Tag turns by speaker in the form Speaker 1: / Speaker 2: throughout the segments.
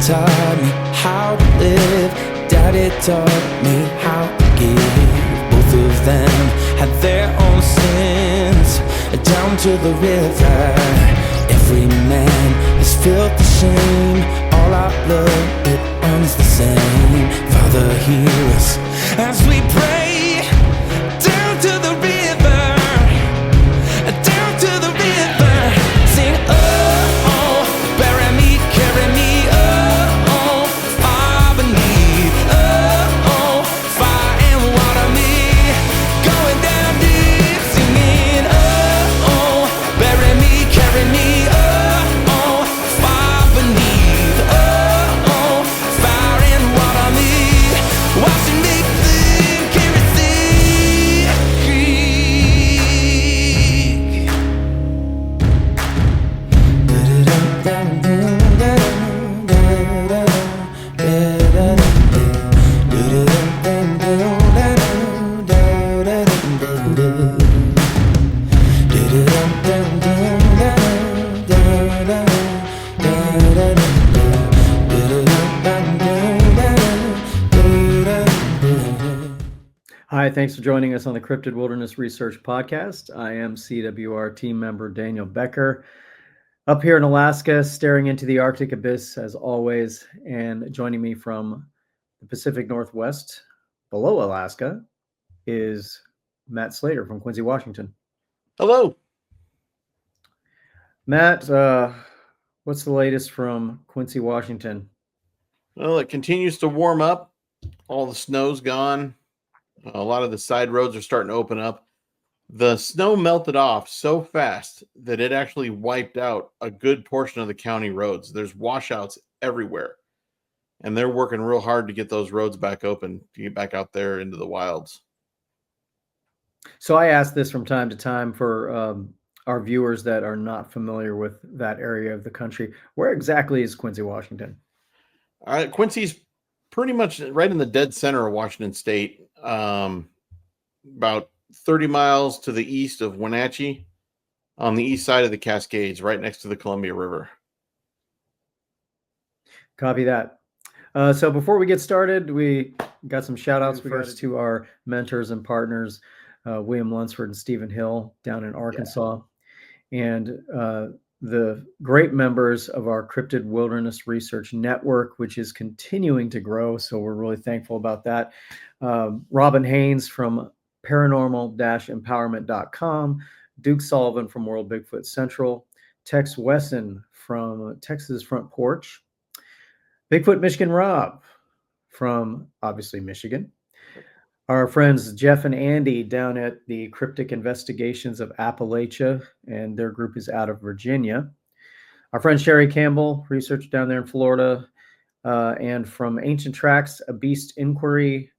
Speaker 1: taught me how to live. Daddy taught me how to give. Both of them had their own sins. Down to the river, every man has felt the shame. All our blood, it runs the same. Father, hear us as we pray. Down to the river, down to the river. Sing, oh, oh, bury me, carry me, oh, oh, far beneath, oh, oh, fire and water me, going down deep, singing, oh, oh, bury me, carry me, oh, oh, far beneath, oh, oh, fire and water me, washing me clean, carry sea,
Speaker 2: Hi, thanks for joining us on the Cryptid Wilderness Research Podcast. I am CWR Team member Daniel Becker, up here in Alaska, staring into the Arctic abyss as always, and joining me from the Pacific Northwest, below Alaska, is Matt Slater from Quincy, Washington.
Speaker 3: Hello.
Speaker 2: Matt, what's the latest from Quincy, Washington?
Speaker 3: Well, it continues to warm up. All the snow's gone. A lot of the side roads are starting to open up. The snow melted off so fast that it actually wiped out a good portion of the county roads. There's washouts everywhere. And they're working real hard to get those roads back open, to get back out there into the wilds.
Speaker 2: So I ask this from time to time for our viewers that are not familiar with that area of the country. Where exactly is Quincy, Washington?
Speaker 3: Quincy's pretty much right in the dead center of Washington State. About 30 miles to the east of Wenatchee, on the east side of the Cascades, right next to the Columbia River.
Speaker 2: Copy that. So before we get started, we got some shout outs first to our mentors and partners, William Lunsford and Stephen Hill down in Arkansas, and the great members of our Cryptid Wilderness Research Network, which is continuing to grow. So we're really thankful about that. Robin Haynes from paranormal-empowerment.com, Duke Sullivan from World Bigfoot Central, Tex Wesson from Texas Front Porch, Bigfoot Michigan Rob from obviously Michigan, our friends Jeff and Andy down at the Cryptic Investigations of Appalachia, and their group is out of Virginia. Our friend Sherry Campbell, research down there in Florida, and from Ancient Tracks, A Beast Inquiry,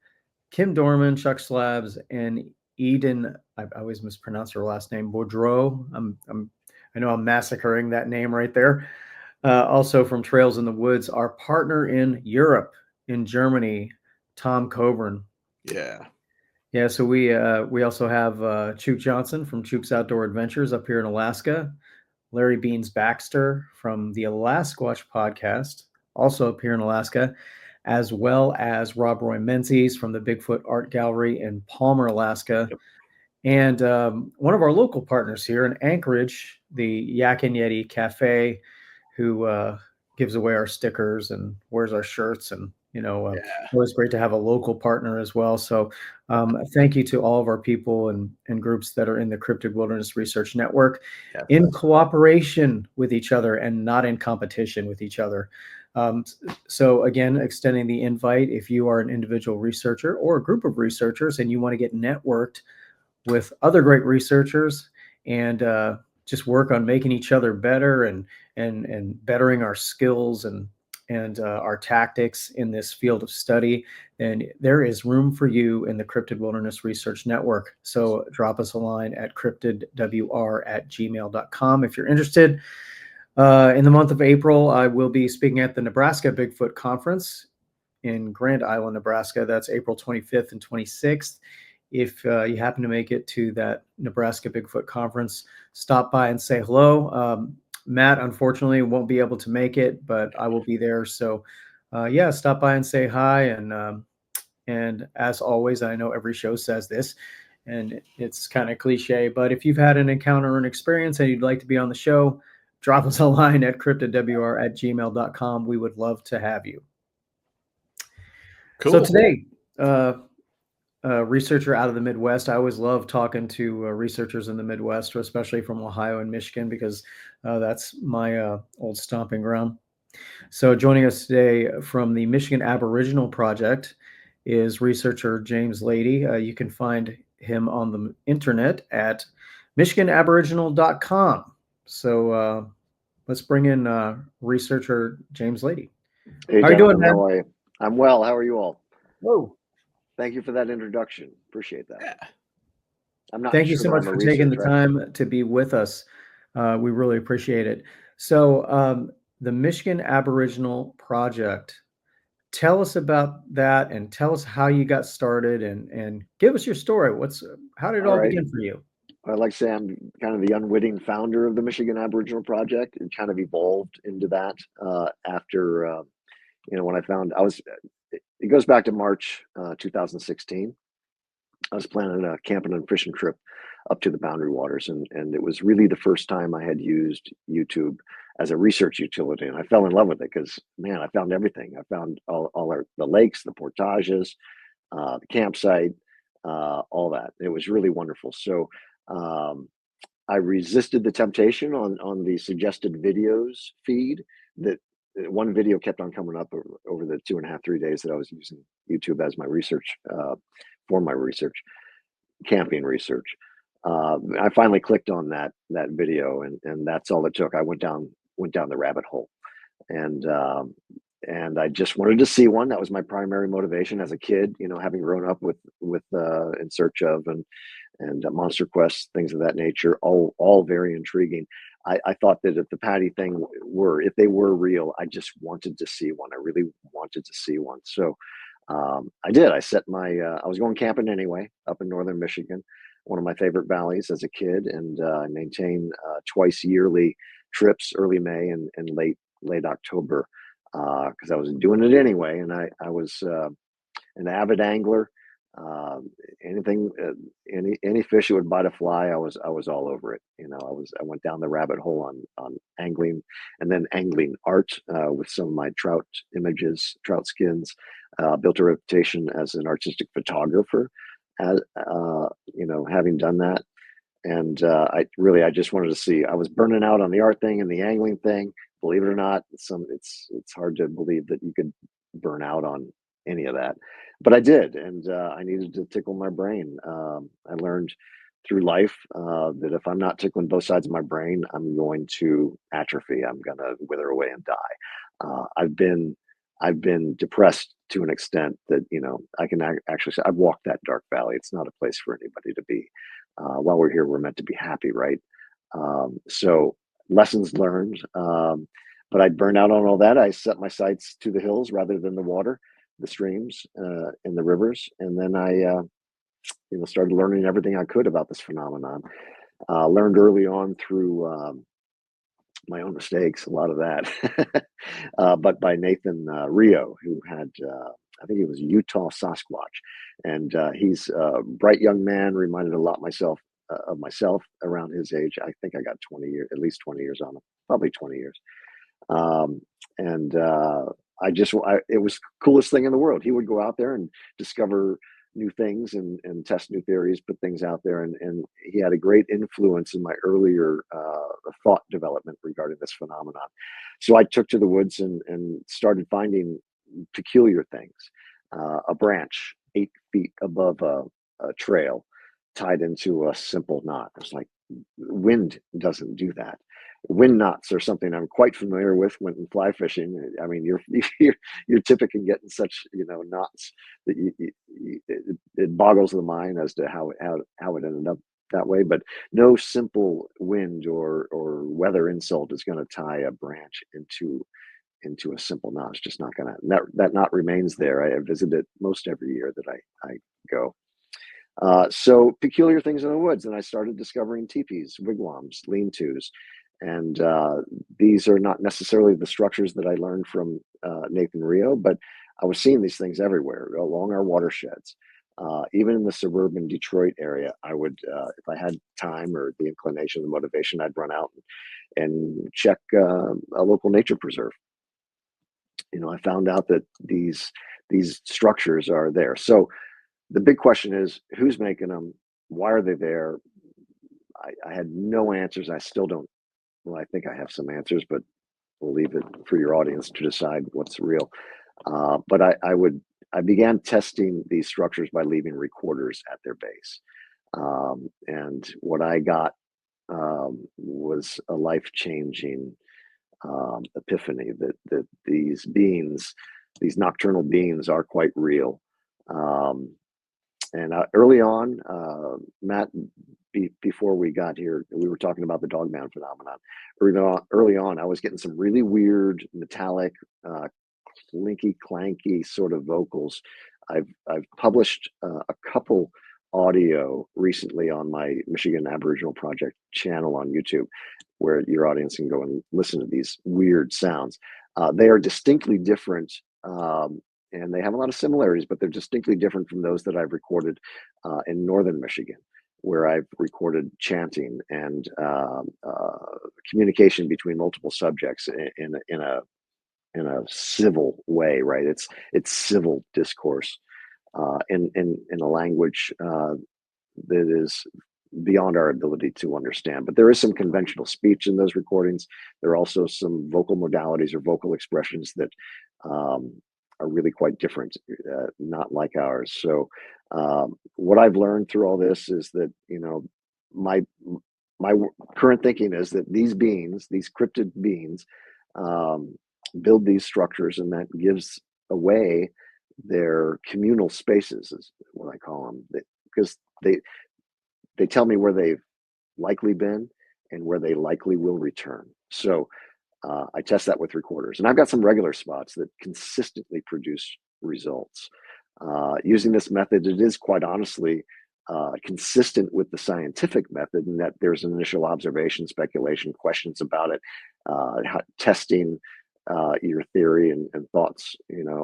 Speaker 2: Kim Dorman, Chuck Slabs, and Eden, I always mispronounce her last name, Boudreau. I know I'm massacring that name right there. Also from Trails in the Woods, our partner in Europe, in Germany, Tom Coburn. Yeah. So we also have Chook Johnson from Chook's Outdoor Adventures up here in Alaska, Larry Beans Baxter from the Sasquatch podcast, also up here in Alaska, as well as Rob Roy Menzies from the Bigfoot Art Gallery in Palmer, Alaska.
Speaker 3: Yep.
Speaker 2: And one of our local partners here in Anchorage, the Yak and Yeti Cafe, who gives away our stickers and wears our shirts. And, always great to have a local partner as well. So thank you to all of our people and groups that are in the Cryptid Wilderness Research Network, in cooperation with each other and not in competition with each other. So again, extending the invite, if you are an individual researcher or a group of researchers and you want to get networked with other great researchers and just work on making each other better and bettering our skills and our tactics in this field of study, then there is room for you in the Cryptid Wilderness Research Network. So drop us a line at cryptidwr@gmail.com if you're interested. In the month of April, I will be speaking at the Nebraska Bigfoot Conference in Grand Island, Nebraska. That's April 25th and 26th. If you happen to make it to that Nebraska Bigfoot Conference, stop by and say hello. Matt, unfortunately, won't be able to make it, but I will be there. So, yeah, stop by and say hi. And as always, I know every show says this, and it's kind of cliche, but if you've had an encounter or an experience and you'd like to be on the show, drop us a line at cryptidwr@gmail.com. We would love to have you. So
Speaker 3: Cool.
Speaker 2: today, researcher out of the Midwest. I always love talking to researchers in the Midwest, especially from Ohio and Michigan, because that's my old stomping ground. So joining us today from the Michigan Aboriginal Project is researcher James Lady. You can find him on the internet at michiganaboriginal.com. So let's bring in researcher James Lady.
Speaker 4: Hey,
Speaker 2: How are you doing,
Speaker 4: gentlemen,
Speaker 2: man?
Speaker 4: how are you? I'm well. How are you all?
Speaker 2: Whoa.
Speaker 4: Thank you for that introduction. Appreciate that.
Speaker 3: Yeah.
Speaker 4: I'm not
Speaker 2: Thank you
Speaker 4: sure
Speaker 2: so
Speaker 4: that
Speaker 2: much
Speaker 4: I'm a
Speaker 2: for taking the
Speaker 4: researcher.
Speaker 2: time to be with us. We really appreciate it. So, the Michigan Aboriginal Project, tell us about that and tell us how you got started and give us your story. How did it
Speaker 4: All
Speaker 2: all
Speaker 4: right.
Speaker 2: begin for you?
Speaker 4: I'd like to say I'm kind of the unwitting founder of the Michigan Aboriginal Project. It kind of evolved into that after, when I found it goes back to March 2016. I was planning a camping and fishing trip up to the Boundary Waters, and it was really the first time I had used YouTube as a research utility, and I fell in love with it because, man, I found everything. I found the lakes, the portages, the campsite, all that. It was really wonderful. So um, I resisted the temptation on the suggested videos feed. That one video kept on coming up over the 2.5-3 days that I was using YouTube as my research for my research, camping research. I finally clicked on that video, and that's all it took. I went down the rabbit hole, and I just wanted to see one. That was my primary motivation as a kid. Having grown up with In Search of and Monster Quest, things of that nature, all very intriguing. I thought that if the Patty thing if they were real, I just wanted to see one. I really wanted to see one. So I did. I was going camping anyway up in northern Michigan, one of my favorite valleys as a kid, and I maintain twice yearly trips, early May and late October, because I was doing it anyway, and I was an avid angler. Anything, any fish that would bite a fly, I was all over it. I went down the rabbit hole on angling, and then angling art with some of my trout images, trout skins. Built a reputation as an artistic photographer, as having done that. And I just wanted to see. I was burning out on the art thing and the angling thing. Believe it or not, it's hard to believe that you could burn out on any of that, but I did, and I needed to tickle my brain. I learned through life that if I'm not tickling both sides of my brain, I'm going to atrophy. I'm going to wither away and die. I've been depressed to an extent that I can actually say I've walked that dark valley. It's not a place for anybody to be. While we're here, we're meant to be happy, right? So lessons learned. But I'd burned out on all that. I set my sights to the hills rather than the water, the streams, and the rivers. And then I, started learning everything I could about this phenomenon. Learned early on through my own mistakes, a lot of that, but by Nathan Rio, who had, I think he was Utah Sasquatch, and he's a bright young man, reminded a lot of myself around his age. I think I got 20 years, at least 20 years on him, probably 20 years. And it was the coolest thing in the world. He would go out there and discover new things and test new theories, put things out there. And he had a great influence in my earlier thought development regarding this phenomenon. So I took to the woods and started finding peculiar things. A branch 8 feet above a trail tied into a simple knot. I was like, wind doesn't do that. Wind knots are something I'm quite familiar with when fly fishing. I mean, your tippet can get in such knots that it boggles the mind as to how it ended up that way. But no simple wind or weather insult is going to tie a branch into a simple knot. It's just not going to. That knot remains there. I visit it most every year that I go. So peculiar things in the woods, and I started discovering teepees, wigwams, lean-tos, And these are not necessarily the structures that I learned from Nathan Rio, but I was seeing these things everywhere along our watersheds. Even in the suburban Detroit area, I would, if I had time or the inclination, the motivation, I'd run out and check a local nature preserve. I found out that these structures are there. So the big question is, who's making them? Why are they there? I had no answers. I still don't. Well, I think I have some answers, but we'll leave it for your audience to decide what's real. But I began testing these structures by leaving recorders at their base. And what I got was a life-changing epiphany that these beings, these nocturnal beings, are quite real. And early on, Matt, before we got here, we were talking about the Dogman phenomenon. Early on, I was getting some really weird, metallic, clinky, clanky sort of vocals. I've published a couple audio recently on my Michigan Aboriginal Project channel on YouTube, where your audience can go and listen to these weird sounds. They are distinctly different. And they have a lot of similarities, but they're distinctly different from those that I've recorded in northern Michigan, where I've recorded chanting and communication between multiple subjects in a civil way, right? It's civil discourse in a language that is beyond our ability to understand. But there is some conventional speech in those recordings. There are also some vocal modalities or vocal expressions that are really quite different, not like ours. So what I've learned through all this is that, my current thinking is that these beings, these cryptid beings, build these structures, and that gives away their communal spaces, is what I call them, because they tell me where they've likely been and where they likely will return. So I test that with recorders, and I've got some regular spots that consistently produce results. Using this method, it is quite honestly consistent with the scientific method, in that there's an initial observation, speculation, questions about it, testing your theory and thoughts,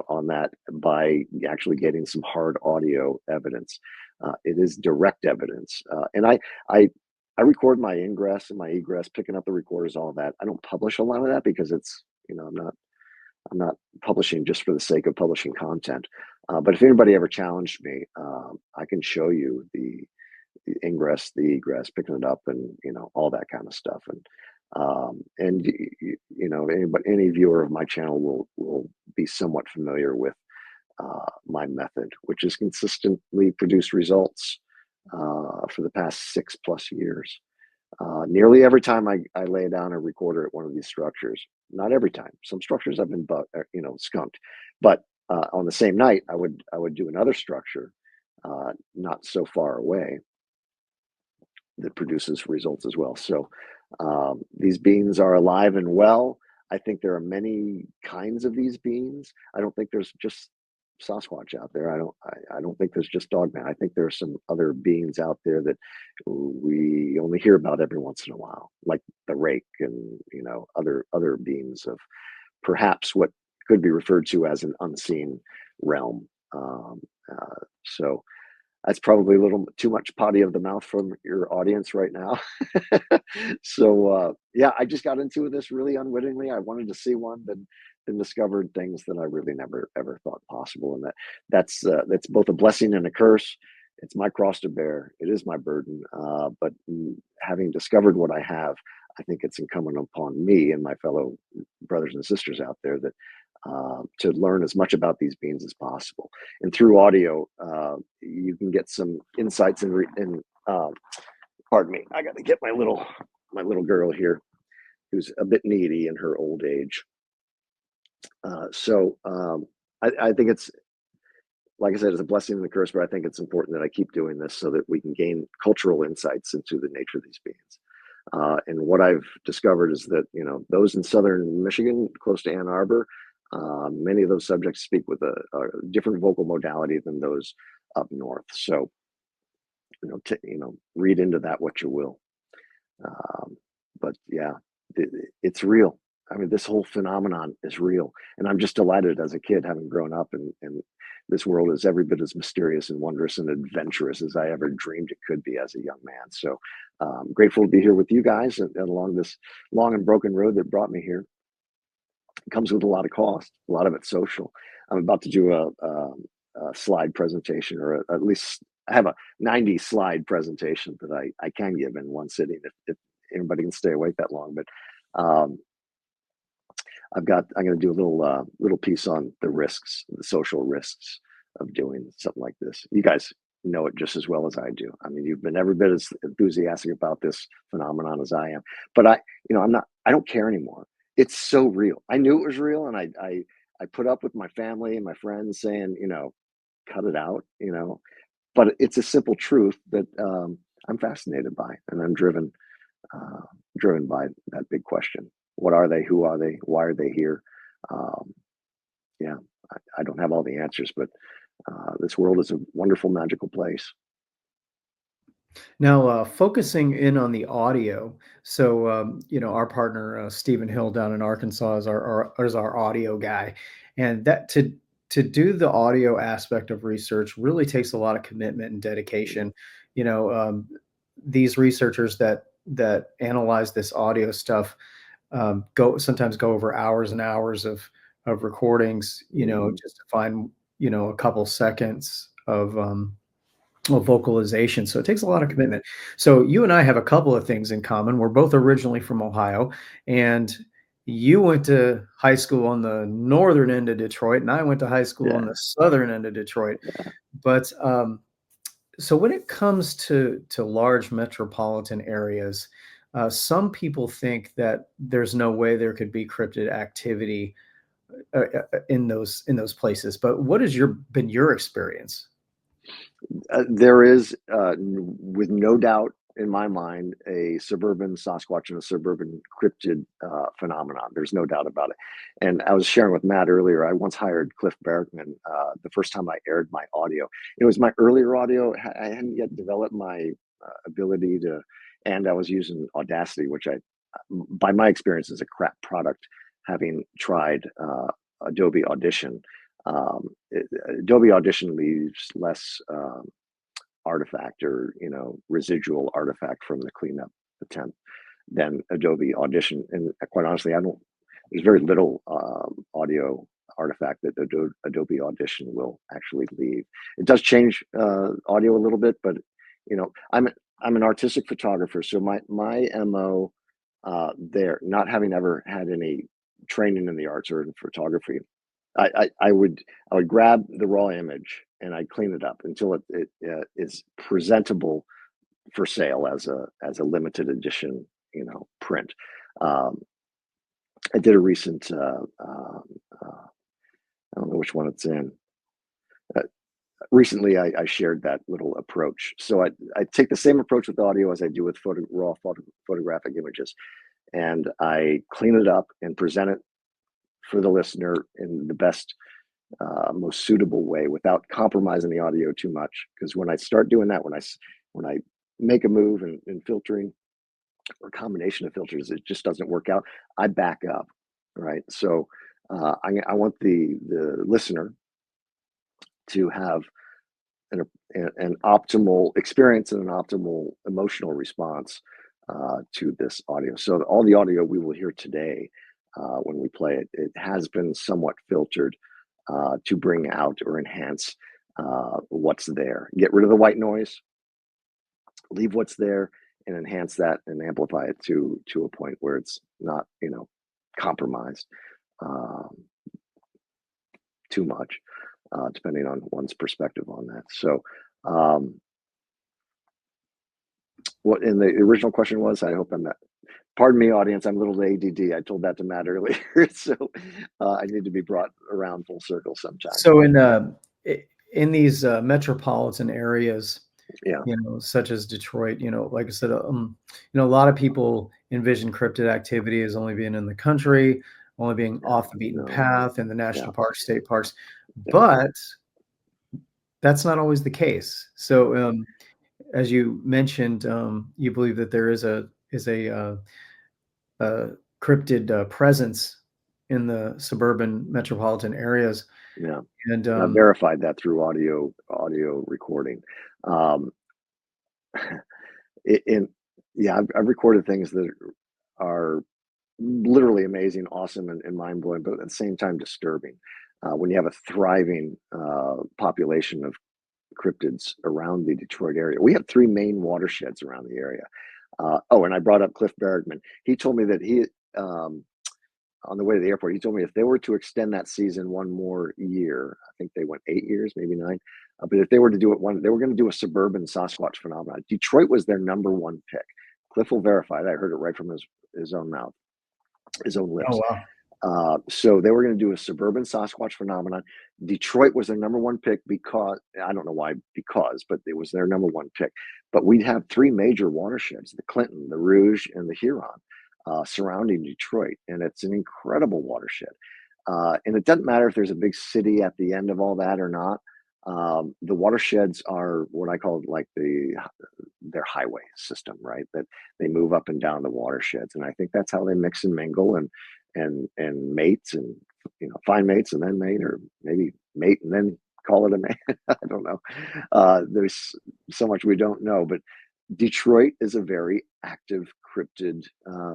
Speaker 4: on that by actually getting some hard audio evidence. It is direct evidence, and I record my ingress and my egress, picking up the recorders, all of that. I don't publish a lot of that because it's, I'm not publishing just for the sake of publishing content. But if anybody ever challenged me, I can show you the ingress, the egress, picking it up, and all that kind of stuff. And any viewer of my channel will be somewhat familiar with my method, which has consistently produced results for the past 6+ years. Nearly every time I lay down a recorder at one of these structures, not every time. Some structures have been skunked, but on the same night I would do another structure not so far away that produces results as well. So these beings are alive and well. I think there are many kinds of these beings. I don't think there's just Sasquatch out there. I don't think there's just Dogman. I think there are some other beings out there that we only hear about every once in a while, like the rake and other beings of perhaps what could be referred to as an unseen realm. So that's probably a little too much potty of the mouth from your audience right now. So yeah, I just got into this really unwittingly. I wanted to see one, then discovered things that I really never ever thought possible, and that's both a blessing and a curse. It's my cross to bear. It is my burden. But having discovered what I have, I think it's incumbent upon me and my fellow brothers and sisters out there that to learn as much about these beings as possible. And through audio, you can get some insights and pardon me, I got to get my little girl here, who's a bit needy in her old age. So I think it's, like I said, it's a blessing and a curse, but I think it's important that I keep doing this so that we can gain cultural insights into the nature of these beings. And what I've discovered is that, those in southern Michigan, close to Ann Arbor, many of those subjects speak with a different vocal modality than those up north. So, read into that what you will. But yeah, it's real. I mean, this whole phenomenon is real, and I'm just delighted as a kid, having grown up, and this world is every bit as mysterious and wondrous and adventurous as I ever dreamed it could be as a young man. So, grateful to be here with you guys, and along this long and broken road that brought me here. It comes with a lot of cost, a lot of it social. I'm about to do a slide presentation, or at least I have a 90 slide presentation that I can give in one sitting if anybody can stay awake that long. But um, I'm going to do a little piece on the risks, the social risks of doing something like this. You guys know it just as well as I do. I mean, you've been every bit as enthusiastic about this phenomenon as I am. But I don't care anymore. It's so real. I knew it was real, and I put up with my family and my friends saying, cut it out, But it's a simple truth that I'm fascinated by, and I'm driven by that big question. What are they? Who are they? Why are they here? Um, yeah, I don't have all the answers, but this world is a wonderful, magical place.
Speaker 2: Now, focusing in on the audio. So, our partner Stephen Hill down in Arkansas is our audio guy, and that to do the audio aspect of research really takes a lot of commitment and dedication. You know, these researchers that analyze this audio stuff sometimes go over hours and hours of recordings. Just to find a couple seconds of vocalization. So it takes a lot of commitment. So you and I have a couple of things in common. We're both originally from Ohio, and you went to high school on the northern end of Detroit, and I went to high school on
Speaker 4: Yeah,
Speaker 2: the southern end of Detroit.
Speaker 4: yeah.
Speaker 2: But so when it comes to large metropolitan areas, some people think that there's no way there could be cryptid activity in those places. But what has been your experience?
Speaker 4: There is, with no doubt in my mind, a suburban Sasquatch and a suburban cryptid phenomenon. There's no doubt about it. And I was sharing with Matt earlier, I once hired Cliff Bergman the first time I aired my audio. It was my earlier audio. I hadn't yet developed my ability to, and I was using Audacity, which by my experience, is a crap product, having tried Adobe Audition. Adobe Audition leaves less artifact, or residual artifact from the cleanup attempt, than Adobe Audition. And quite honestly, there's very little audio artifact that Adobe Audition will actually leave. It does change audio a little bit, but I'm an artistic photographer, so my MO there, not having ever had any training in the arts or in photography, I would grab the raw image and I'd clean it up until it is presentable for sale as a limited edition, print. I did a recent, I don't know which one it's in. Uh, Recently, I shared that little approach. So I take the same approach with audio as I do with photographic images, and I clean it up and present it for the listener in the best, most suitable way, without compromising the audio too much. Because when I start doing that, when I make a move in filtering, or combination of filters, it just doesn't work out. I back up, right? So I want the listener to have an optimal experience and an optimal emotional response to this audio. So all the audio we will hear today, when we play it, it has been somewhat filtered to bring out or enhance what's there. Get rid of the white noise, leave what's there, and enhance that and amplify it to a point where it's not, compromised too much, depending on one's perspective on that. So, what in the original question was, I hope I'm not. Pardon me, audience. I'm a little ADD. I told that to Matt earlier, so I need to be brought around full circle sometime.
Speaker 2: So in these metropolitan areas,
Speaker 4: Yeah,
Speaker 2: such as Detroit, like I said, a lot of people envision cryptid activity as only being in the country, only being off the beaten
Speaker 4: no,
Speaker 2: path in the
Speaker 4: yeah,
Speaker 2: national parks, state parks,
Speaker 4: yeah.
Speaker 2: but that's not always the case. So, as you mentioned, you believe that there is a cryptid presence in the suburban metropolitan areas.
Speaker 4: Yeah.
Speaker 2: And
Speaker 4: I verified that through audio recording. Um, yeah, I've recorded things that are literally amazing, awesome, and mind blowing, but at the same time disturbing. When you have a thriving population of cryptids around the Detroit area, we have three main watersheds around the area. Oh, and I brought up Cliff Bergman. He told me that on the way to the airport, he told me if they were to extend that season one more year, I think they went 8 years, maybe 9. But if they were to do it they were going to do a suburban Sasquatch phenomenon. Detroit was their number one pick. Cliff will verify that. I heard it right from his own mouth, his own
Speaker 2: oh
Speaker 4: lips.
Speaker 2: wow,
Speaker 4: So they were going to do a suburban Sasquatch phenomenon. Detroit was their number one pick because I don't know why, but it was their number one pick. But we'd have three major watersheds: the Clinton, the Rouge, and the Huron, surrounding Detroit, and it's an incredible watershed. And it doesn't matter if there's a big city at the end of all that or not. The watersheds are what I call like their highway system, right? That they move up and down the watersheds, and I think that's how they mix and mingle and mates, and find mates and then mate, or maybe mate and then call it a mate. I don't know. There's so much we don't know, but Detroit is a very active cryptid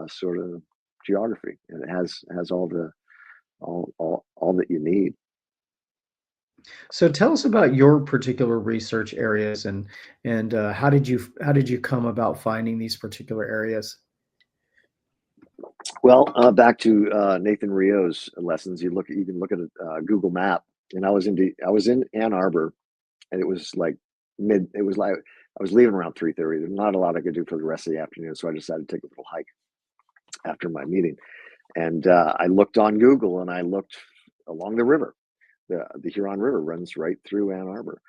Speaker 4: sort of geography, and it has all that you need.
Speaker 2: So tell us about your particular research areas, and how did you come about finding these particular areas?
Speaker 4: Well, back to Nathan Rio's lessons. You can look at a Google Map, and I was in Ann Arbor, and it was like it was like I was leaving around 3:30. There's not a lot I could do for the rest of the afternoon, so I decided to take a little hike after my meeting. And I looked on Google, and I looked along the river. The Huron River runs right through Ann Arbor,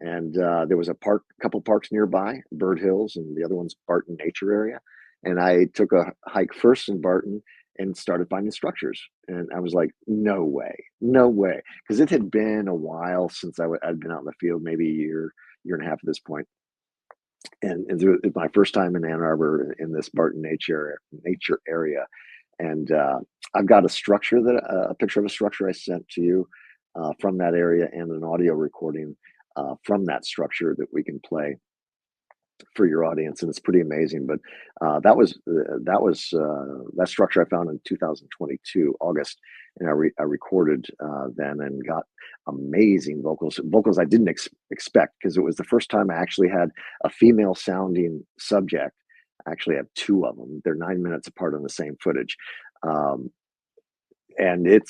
Speaker 4: and there was a couple parks nearby, Bird Hills, and the other one's Barton Nature Area. And I took a hike first in Barton and started finding structures. And I was like, no way, because it had been a while since I'd been out in the field, maybe a year and a half at this point. And it's my first time in Ann Arbor in this Barton Nature area. And I've got a picture of a structure I sent to you from that area, and an audio recording from that structure that we can play for your audience, and it's pretty amazing. But that structure I found in 2022 August, and I recorded then, and got amazing vocals I didn't expect, because it was the first time I actually had a female sounding subject. I actually have two of them. They're 9 minutes apart on the same footage. And it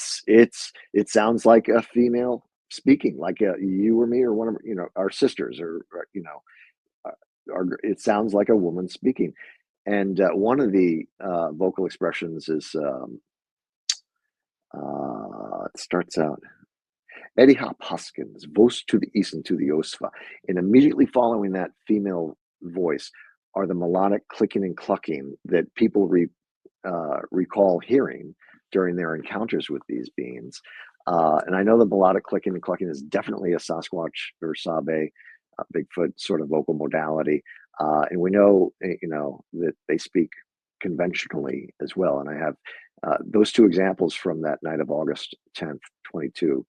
Speaker 4: sounds like a female speaking, like you or me, or one of our sisters, or it sounds like a woman speaking. And one of the vocal expressions is it starts out, Eddie Hop Huskins, vos to the east and to the osva. And immediately following that female voice are the melodic clicking and clucking that people recall hearing during their encounters with these beings. And I know the melodic clicking and clucking is definitely a Sasquatch or Sabe, Bigfoot sort of vocal modality. And we know, that they speak conventionally as well. And I have those two examples from that night of August 10th, 22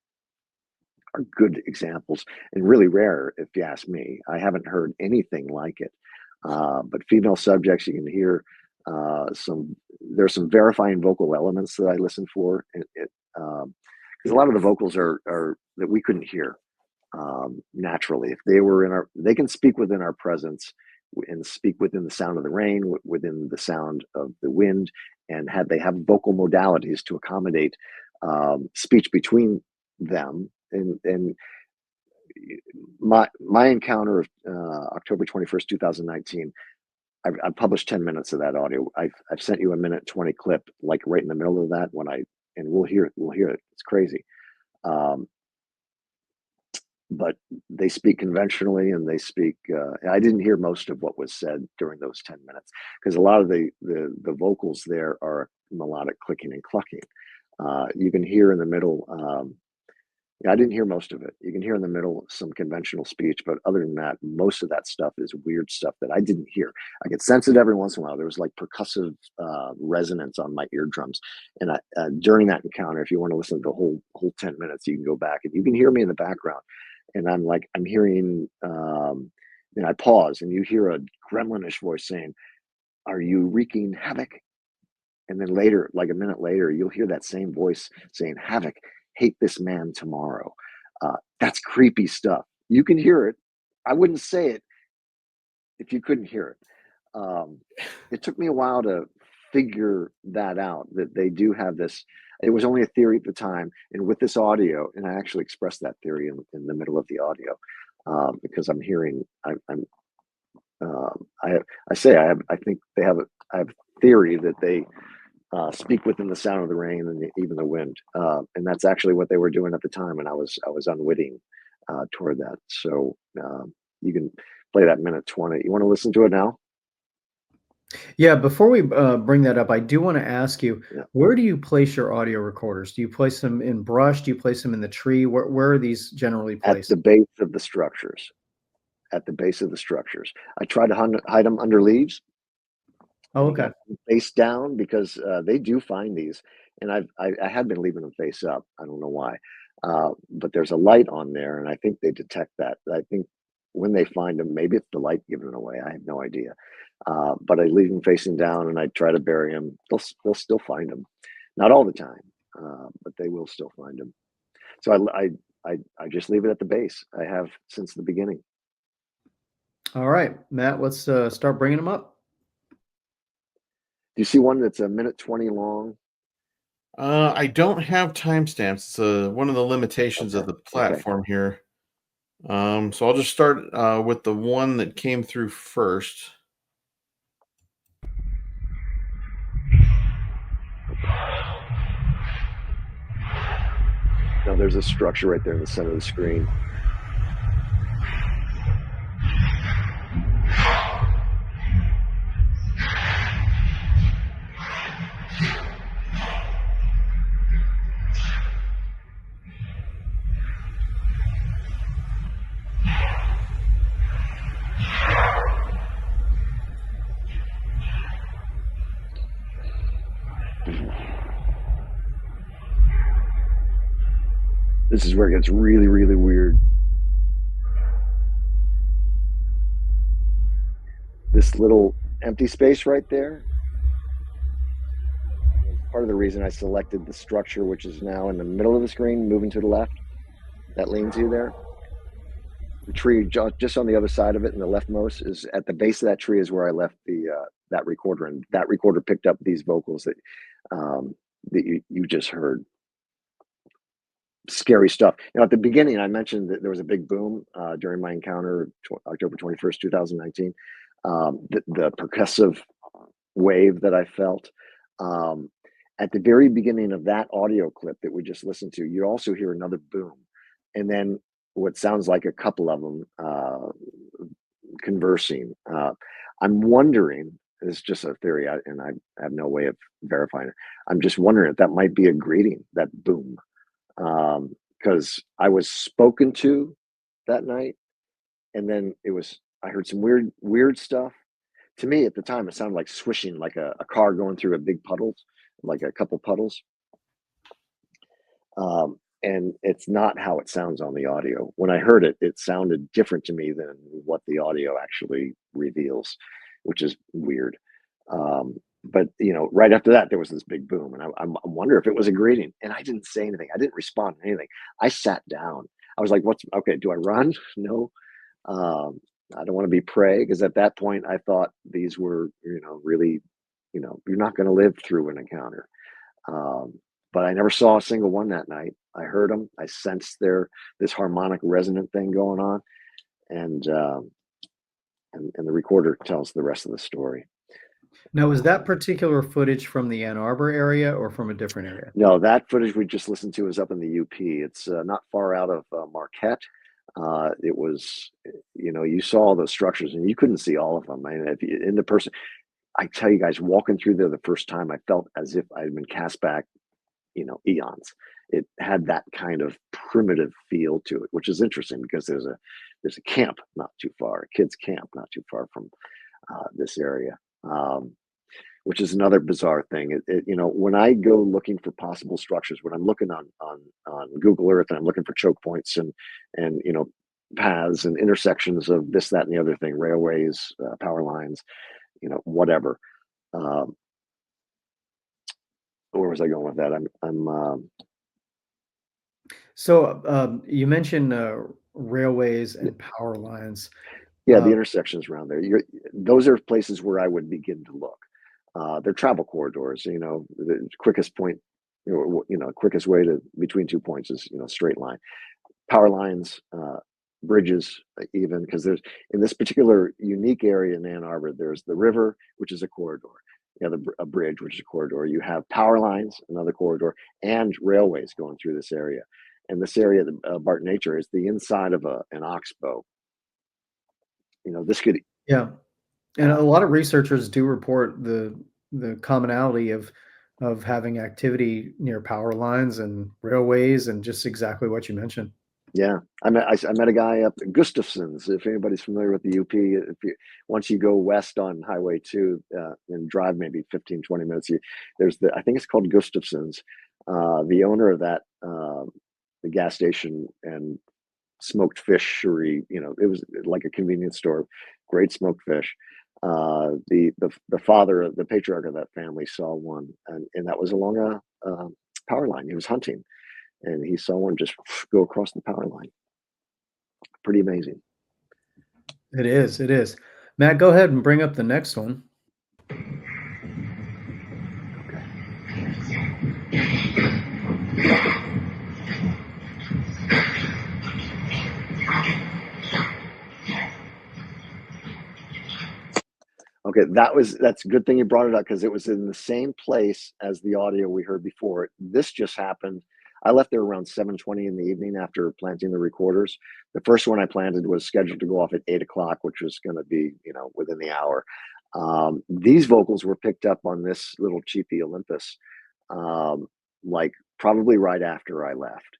Speaker 4: are good examples, and really rare, if you ask me. I haven't heard anything like it. But female subjects, you can hear there's some verifying vocal elements that I listen for, because a lot of the vocals are that we couldn't hear naturally. If they were they can speak within our presence, and speak within the sound of the rain, within the sound of the wind, and they have vocal modalities to accommodate speech between them. And my encounter of October 21st, 2019, I've published 10 minutes of that audio. I've sent you a 1:20 clip, like right in the middle of that, and we'll hear it. It's crazy. But they speak conventionally, and they speak. I didn't hear most of what was said during those 10 minutes, because a lot of the vocals there are melodic clicking and clucking. You can hear in the middle. Yeah, I didn't hear most of it. You can hear in the middle some conventional speech, but other than that, most of that stuff is weird stuff that I didn't hear. I could sense it every once in a while. There was like percussive resonance on my eardrums, and during that encounter, if you want to listen to the whole 10 minutes, you can go back and you can hear me in the background, and I'm hearing, and I pause, and you hear a gremlinish voice saying, "Are you wreaking havoc?" And then later, like a minute later, you'll hear that same voice saying, "Havoc, hate this man tomorrow." That's creepy stuff. You can hear it. I wouldn't say it if you couldn't hear it. It took me a while to figure that out, that they do have this. It was only a theory at the time. And with this audio, and I actually expressed that theory in the middle of the audio, because I'm hearing, I think they have I have a theory that they speak within the sound of the rain and even the wind, and that's actually what they were doing at the time. And I was unwitting toward that. So you can play that minute 20. You want to listen to it now?
Speaker 2: Yeah, before we bring that up, I do want to ask you,
Speaker 4: Yeah.
Speaker 2: where do you place your audio recorders? Do you place them in brush? Do you place them in the tree? Where are these generally
Speaker 4: At
Speaker 2: placed?
Speaker 4: the base of the structures. At the base of the structures. I try to hide them under leaves.
Speaker 2: Oh,
Speaker 4: And you
Speaker 2: okay.
Speaker 4: got them face down, because they do find these, and I had been leaving them face up. I don't know why, but there's a light on there, and I think they detect that. I think when they find them, maybe it's the light giving it away. I have no idea, but I leave them facing down, and I try to bury them. They'll still find them, not all the time, but they will still find them. So I just leave it at the base. I have since the beginning.
Speaker 2: All right, Matt, let's start bringing them up.
Speaker 4: Do you see one that's a minute 20 long?
Speaker 3: I don't have timestamps. It's one of the limitations of
Speaker 4: Okay.
Speaker 3: the platform here. So I'll just start with the one that came through first.
Speaker 4: Now there's a structure right there in the center of the screen. This is where it gets really, really weird. This little empty space right there was part of the reason I selected the structure, which is now in the middle of the screen, moving to the left. That leans you there. The tree just on the other side of it, and the leftmost is at the base of that tree is where I left the that recorder, and that recorder picked up these vocals that that you just heard. Scary stuff. At the beginning, I mentioned that there was a big boom during my encounter, October 21st, 2019. The percussive wave that I felt. At the very beginning of that audio clip that we just listened to, you also hear another boom. And then what sounds like a couple of them conversing. I'm wondering, it's just a theory, and I have no way of verifying it. I'm just wondering if that might be a greeting, that boom. Because I was spoken to that night, and then I heard some weird stuff. To me, at the time, it sounded like swishing, like a car going through a big puddle, like a couple puddles. And it's not how it sounds on the audio. When I heard it, it sounded different to me than what the audio actually reveals, which is weird. But right after that, there was this big boom, and I wonder if it was a greeting. And I didn't say anything. I didn't respond to anything. I sat down. I was like, "What's okay? Do I run? No. I don't want to be prey," because at that point, I thought these were, really, you're not going to live through an encounter. But I never saw a single one that night. I heard them. I sensed this harmonic resonant thing going on, and the recorder tells the rest of the story.
Speaker 2: Now, is that particular footage from the Ann Arbor area or from a different area?
Speaker 4: No, that footage we just listened to is up in the UP. It's not far out of Marquette. It was, you saw those structures, and you couldn't see all of them. I mean, in the person, I tell you guys, walking through there the first time, I felt as if I had been cast back, eons. it had that kind of primitive feel to it, which is interesting because there's a camp not too far, a kids camp not too far from this area, which is another bizarre thing. When I go looking for possible structures, when I'm looking on Google Earth and I'm looking for choke points and paths and intersections of this, that, and the other thing, railways, power lines, whatever. Where was I going with that?
Speaker 2: So you mentioned railways and power lines.
Speaker 4: Yeah, the intersections around there. Those are places where I would begin to look. They're travel corridors. The quickest point, quickest way to between 2 points is straight line. Power lines, bridges, even because there's in this particular unique area in Ann Arbor, there's the river, which is a corridor. You have a bridge, which is a corridor. You have power lines, another corridor, and railways going through this area. And this area, the Barton Nature, is the inside of an oxbow. This could.
Speaker 2: Yeah, and a lot of researchers do report the commonality of having activity near power lines and railways, and just exactly what you mentioned.
Speaker 4: Yeah, I met a guy up at Gustafson's. If anybody's familiar with the UP, once you go west on Highway 2 and drive maybe 15, 20 minutes, I think it's called Gustafson's. The owner of that, the gas station and smoked fishery, it was like a convenience store, great smoked fish. The father, the patriarch of that family, saw one, and that was along a power line. He was hunting, and he saw one just go across the power line. Pretty amazing.
Speaker 2: It is. It is. Matt, go ahead and bring up the next one.
Speaker 4: Okay, that's a good thing you brought it up because it was in the same place as the audio we heard before. This just happened. I left there around 7:20 in the evening after planting the recorders. The first one I planted was scheduled to go off at 8 o'clock, which was going to be, within the hour. These vocals were picked up on this little cheapy Olympus, like probably right after I left.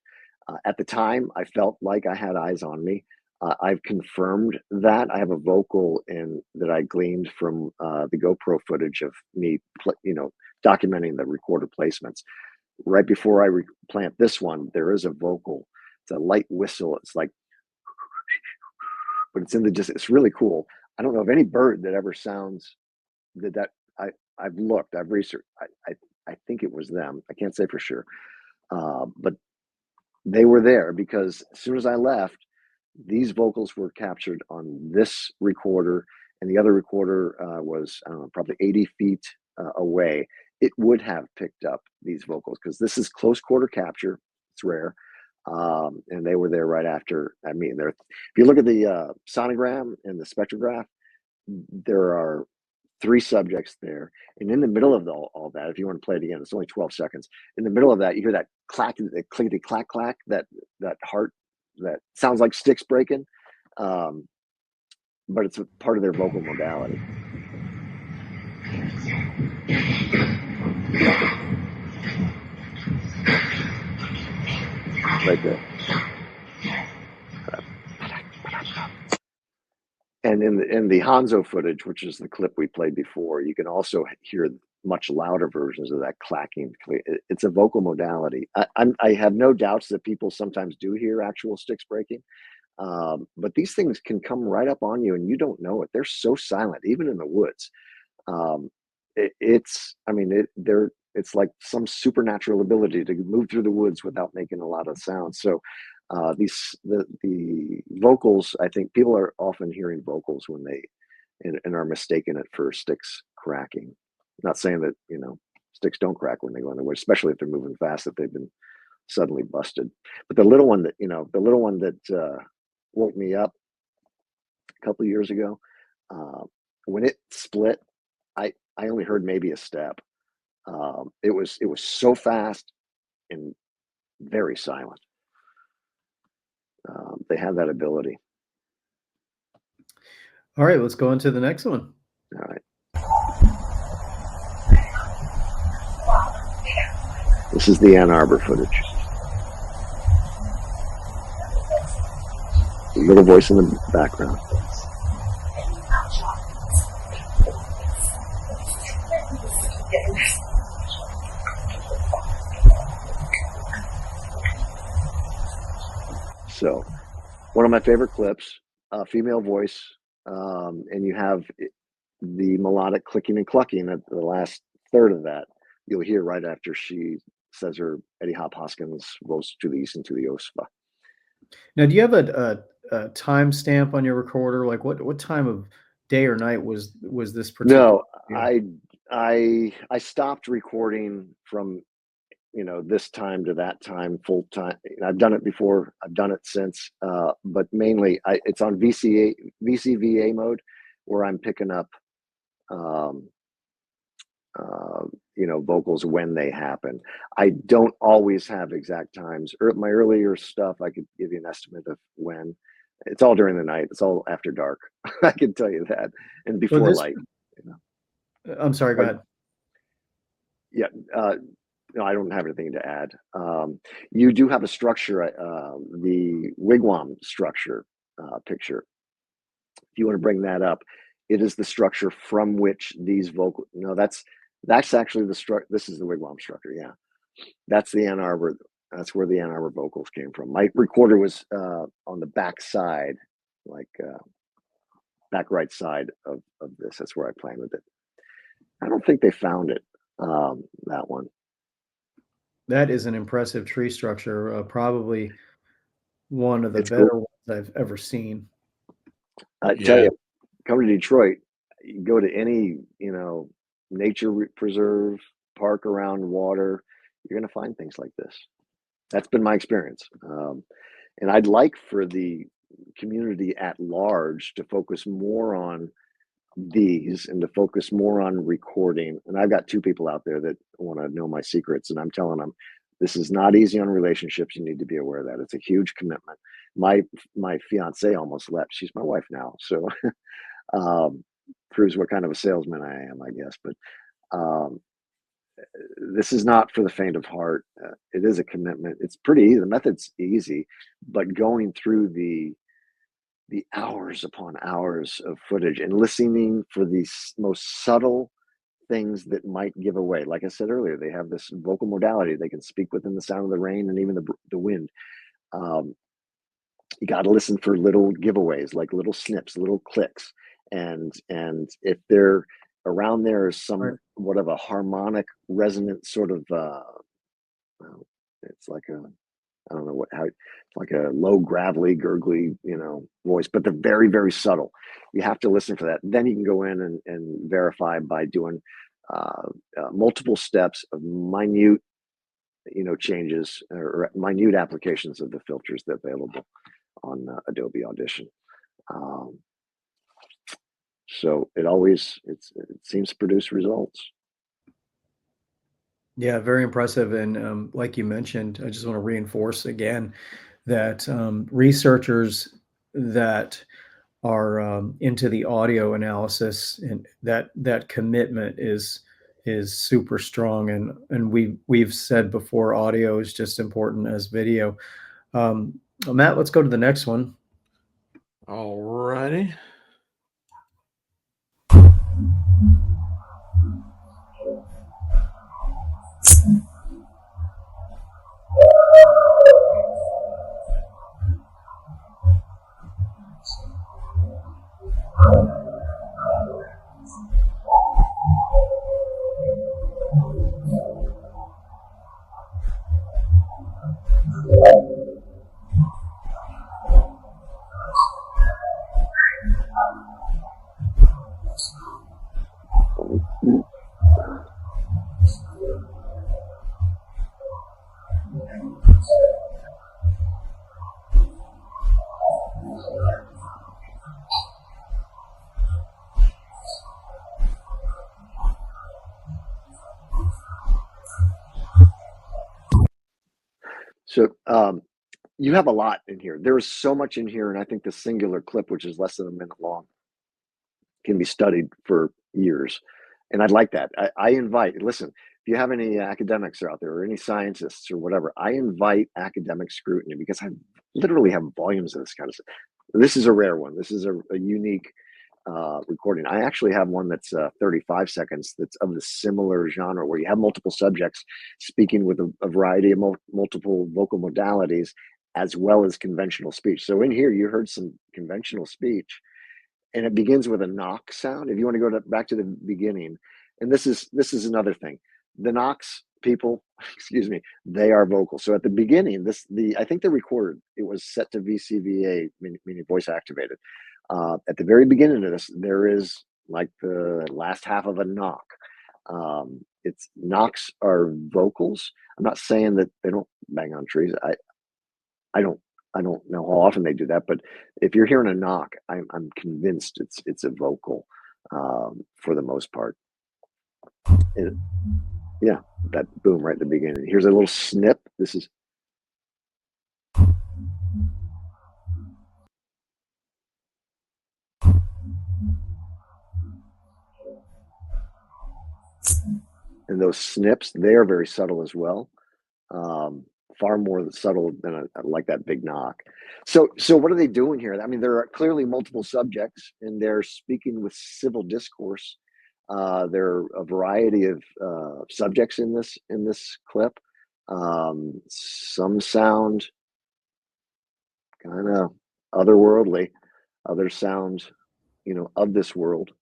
Speaker 4: At the time, I felt like I had eyes on me. I've confirmed that. I have a vocal that I gleaned from the GoPro footage of me, documenting the recorder placements. Right before I plant this one, there is a vocal. It's a light whistle. It's like, but it's in the distance. It's really cool. I don't know of any bird that ever sounds that. I've looked. I've researched. I think it was them. I can't say for sure, but they were there because as soon as I left, these vocals were captured on this recorder, and the other recorder was probably 80 feet away. It would have picked up these vocals because this is close quarter capture. It's rare. And they were there right after. If you look at the sonogram and the spectrograph, there are 3 subjects there. And in the middle of all that, if you want to play it again, it's only 12 seconds. In the middle of that, you hear that clack, the clickety clack clack, that heart that sounds like sticks breaking. But it's a part of their vocal modality. Right there. And in the Hanzo footage, which is the clip we played before, you can also hear much louder versions of that clacking. It's a vocal modality. I have no doubts that people sometimes do hear actual sticks breaking, but these things can come right up on you and you don't know it. They're so silent, even in the woods. It's like some supernatural ability to move through the woods without making a lot of sound. So the vocals, I think people are often hearing vocals when they and are mistaking it for sticks cracking. I'm not saying that sticks don't crack when they go in the woods, especially if they're moving fast, if they've been suddenly busted. But the little one that woke me up a couple of years ago, when it split, I only heard maybe a step. It was so fast and very silent. They have that ability.
Speaker 2: All right, let's go into the next one.
Speaker 4: All right. This is the Ann Arbor footage. Little voice in the background. So, one of my favorite clips, female voice, and you have the melodic clicking and clucking at the last third of that. You'll hear right after she says her Eddie Hop Hoskins rolls to the east and to the Ospa.
Speaker 2: Now, do you have a time stamp on your recorder? Like what time of day or night was this particular?
Speaker 4: No,
Speaker 2: video?
Speaker 4: I stopped recording from this time to that time full time. I've done it before. I've done it since, but mainly it's on VCVA mode, where I'm picking up, vocals when they happen. I don't always have exact times. My earlier stuff, I could give you an estimate of when. It's all during the night. It's all after dark. I can tell you that, and before light.
Speaker 2: I'm sorry. Go ahead.
Speaker 4: Yeah. No, I don't have anything to add. You do have a structure, the wigwam structure picture. If you want to bring that up, it is the structure from which these vocal. No, that's actually the structure. This is the wigwam structure. Yeah, that's the Ann Arbor. That's where the Ann Arbor vocals came from. My recorder was on the back side, like back right side of this. That's where I planted it. I don't think they found it. That one.
Speaker 2: That is an impressive tree structure. Probably one of the
Speaker 4: It's
Speaker 2: better
Speaker 4: cool.
Speaker 2: ones I've ever seen.
Speaker 4: I tell you, come to Detroit, you go to any, nature preserve, park around water, you're going to find things like this. That's been my experience. And I'd like for the community at large to focus more on these and to focus more on recording. And I've got 2 people out there that want to know my secrets, and I'm telling them, this is not easy on relationships. You need to be aware of that. It's a huge commitment. My fiance almost left. She's my wife now. So proves what kind of a salesman I am, I guess. But this is not for the faint of heart. It is a commitment. It's pretty easy. The method's easy, but going through the hours upon hours of footage and listening for these most subtle things that might give away. Like I said earlier, they have this vocal modality. They can speak within the sound of the rain and even the wind. You got to listen for little giveaways, like little snips, little clicks. And if they're around there is somewhat of a harmonic resonant sort of, it's like I don't know it's like a low, gravelly, gurgly, voice, but they're very, very subtle. You have to listen for that. Then you can go in and verify by doing multiple steps of minute, changes or minute applications of the filters that are available on Adobe Audition. So it seems to produce results.
Speaker 2: Yeah, very impressive. And like you mentioned, I just want to reinforce again that researchers that are into the audio analysis and that commitment is super strong. And we've said before, audio is just important as video. Matt, let's go to the next one.
Speaker 3: All righty.
Speaker 4: So you have a lot in here. There is so much in here, and I think the singular clip, which is less than a minute long, can be studied for years. And I'd like that. I invite, listen, if you have any academics out there or any scientists or whatever, I invite academic scrutiny because I literally have volumes of this kind of stuff. This is a rare one. This is a unique recording. I actually have one that's 35 seconds that's of the similar genre, where you have multiple subjects speaking with a variety of multiple vocal modalities, as well as conventional speech. So in here, you heard some conventional speech, and it begins with a knock sound. If you want to go back to the beginning, and this is another thing, the knocks people, excuse me, they are vocal. So at the beginning, I think they recorded, it was set to VCVA, meaning voice activated. At the very beginning of this, there is like the last half of a knock. It's knocks are vocals. I'm not saying that they don't bang on trees. I don't know how often they do that, but if you're hearing a knock, I'm convinced it's a vocal for the most part. Yeah, that boom right at the beginning. Here's a little snip. This is and those snips, they are very subtle as well. Far more subtle than like that big knock. So what are they doing here? I mean, there are clearly multiple subjects, and they're speaking with civil discourse. There are a variety of subjects in this clip. Some sound kind of otherworldly, others sound, of this world.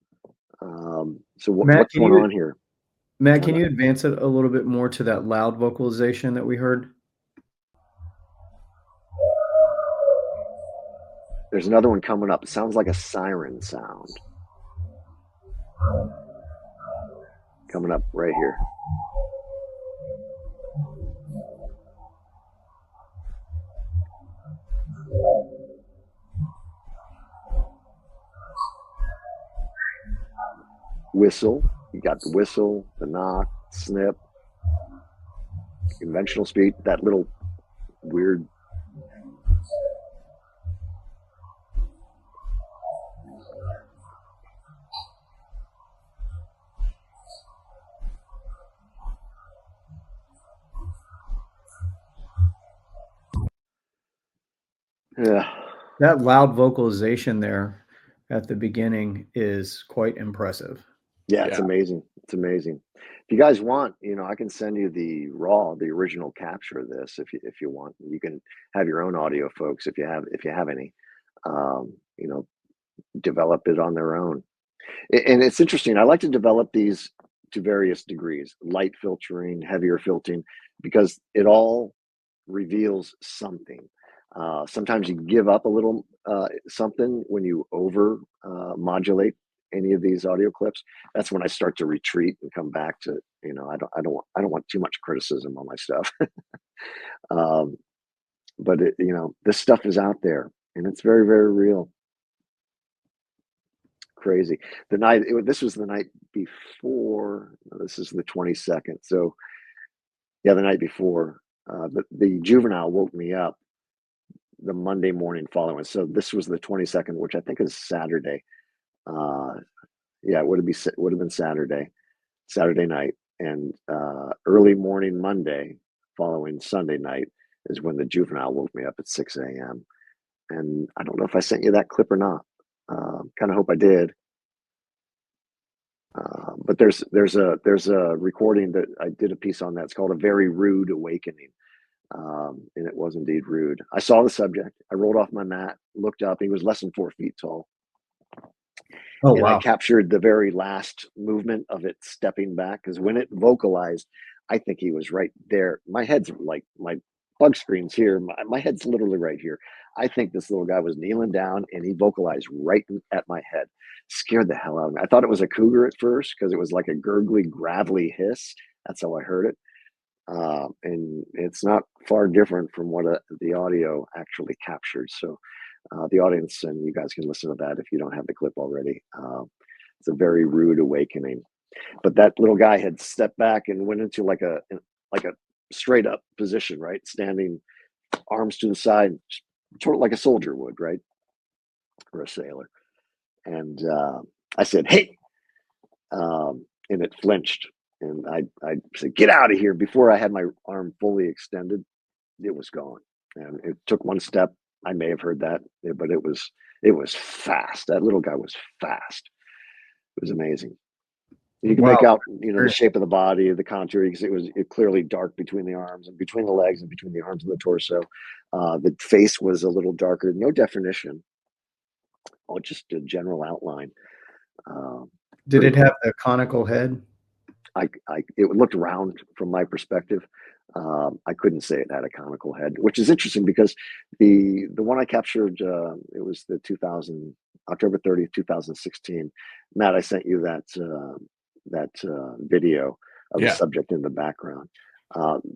Speaker 4: So
Speaker 2: Matt,
Speaker 4: what's going on here?
Speaker 2: Matt, can you advance it a little bit more to that loud vocalization that we heard?
Speaker 4: There's another one coming up. It sounds like a siren sound. Coming up right here. Whistle. You got the whistle, the knock, snip, conventional speech, that little weird. Yeah.
Speaker 2: That loud vocalization there at the beginning is quite impressive.
Speaker 4: Yeah, it's amazing. It's amazing. If you guys want, I can send you the original capture of this if you want. You can have your own audio, folks, if you have any. Develop it on their own. And it's interesting. I like to develop these to various degrees, light filtering, heavier filtering, because it all reveals something. Sometimes you give up a little something when you over modulate any of these audio clips. That's when I start to retreat and come back to, I don't want too much criticism on my stuff. But this stuff is out there, and it's very, very real. Crazy. This was the night before. This is the 22nd. So yeah, the night before, the juvenile woke me up the Monday morning following. So this was the 22nd, which I think is Saturday. Yeah, it would have been Saturday night, and early morning Monday following Sunday night is when the juvenile woke me up at 6 a.m. And I don't know if I sent you that clip or not. Kind of hope I did. But there's a recording that I did a piece on that. It's called A Very Rude Awakening. And it was indeed rude. I saw the subject. I rolled off my mat, looked up. He was less than 4 feet tall.
Speaker 2: Oh,
Speaker 4: and
Speaker 2: wow.
Speaker 4: I captured the very last movement of it stepping back, because when it vocalized, I think he was right there. My head's like, my bug screen's here. My head's literally right here. I think this little guy was kneeling down, and he vocalized right at my head. Scared the hell out of me. I thought it was a cougar at first, because it was like a gurgly, gravelly hiss. That's how I heard it. And it's not far different from what the audio actually captured. So the audience, and you guys can listen to that if you don't have the clip already. It's a very rude awakening. But that little guy had stepped back and went into like a straight up position, right? Standing, arms to the side, sort of like a soldier would, right? Or a sailor. And I said, "Hey," and it flinched. And I said, "Get out of here." Before I had my arm fully extended, it was gone. And it took one step, I may have heard that, but it was fast. That little guy was fast. It was amazing. You can make
Speaker 2: Wow.
Speaker 4: out, the shape of the body, the contour, because it was clearly dark between the arms and between the legs and between the arms and the torso. The face was a little darker, no definition, just a general outline.
Speaker 2: Did
Speaker 4: Pretty
Speaker 2: it
Speaker 4: cool.
Speaker 2: have the conical head?
Speaker 4: It looked round from my perspective. I couldn't say it had a conical head, which is interesting because the one I captured, it was the October 30th, 2016. Matt, I sent you that video of the
Speaker 3: Yeah.
Speaker 4: subject in the background.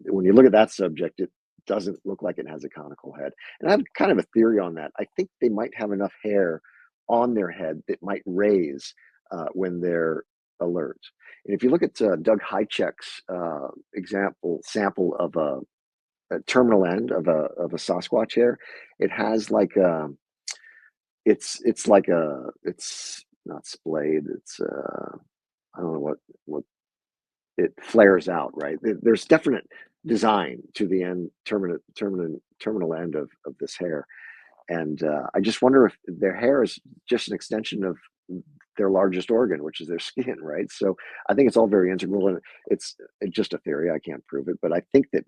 Speaker 4: When you look at that subject, it doesn't look like it has a conical head. And I have kind of a theory on that. I think they might have enough hair on their head that might raise when they're alert. And if you look at Doug Hychek's sample of a terminal end of a Sasquatch hair, it has like it's not splayed. It's I don't know what it flares out, right? There's definite design to the terminal end of this hair, and I just wonder if their hair is just an extension of their largest organ, which is their skin, right? So I think it's all very integral, and it's just a theory. I can't prove it, but I think that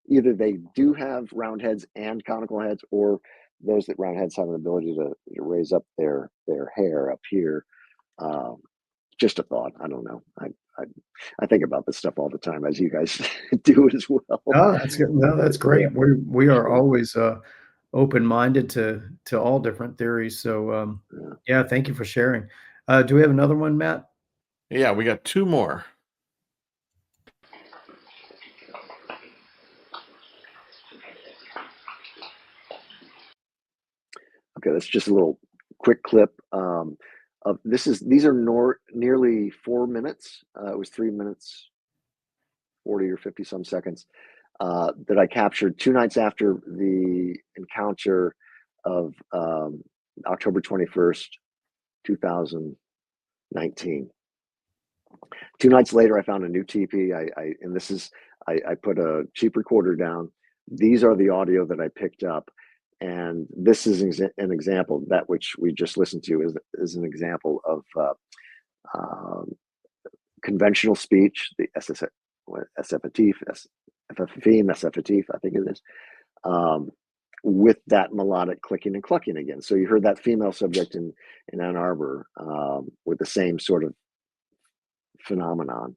Speaker 4: either they do have round heads and conical heads, or those that round heads have an ability to raise up their hair up here. Just a thought. I don't know. I think about this stuff all the time, as you guys do as well.
Speaker 2: Oh, that's good. No, that's great. We are always open-minded to all different theories. So yeah, thank you for sharing. Do we have another one, Matt?
Speaker 3: Yeah, we got two more.
Speaker 4: Okay, that's just a little quick clip. These are nearly 4 minutes. It was 3 minutes, 40 or 50 some seconds that I captured 2 nights after the encounter of October 21st, 2019. 2 nights later, I found a new teepee. I put a cheap recorder down. These are the audio that I picked up. And this is an example. That which we just listened to is an example of conventional speech, the SFATIF, I think it is, with that melodic clicking and clucking again. So you heard that female subject in Ann Arbor with the same sort of phenomenon.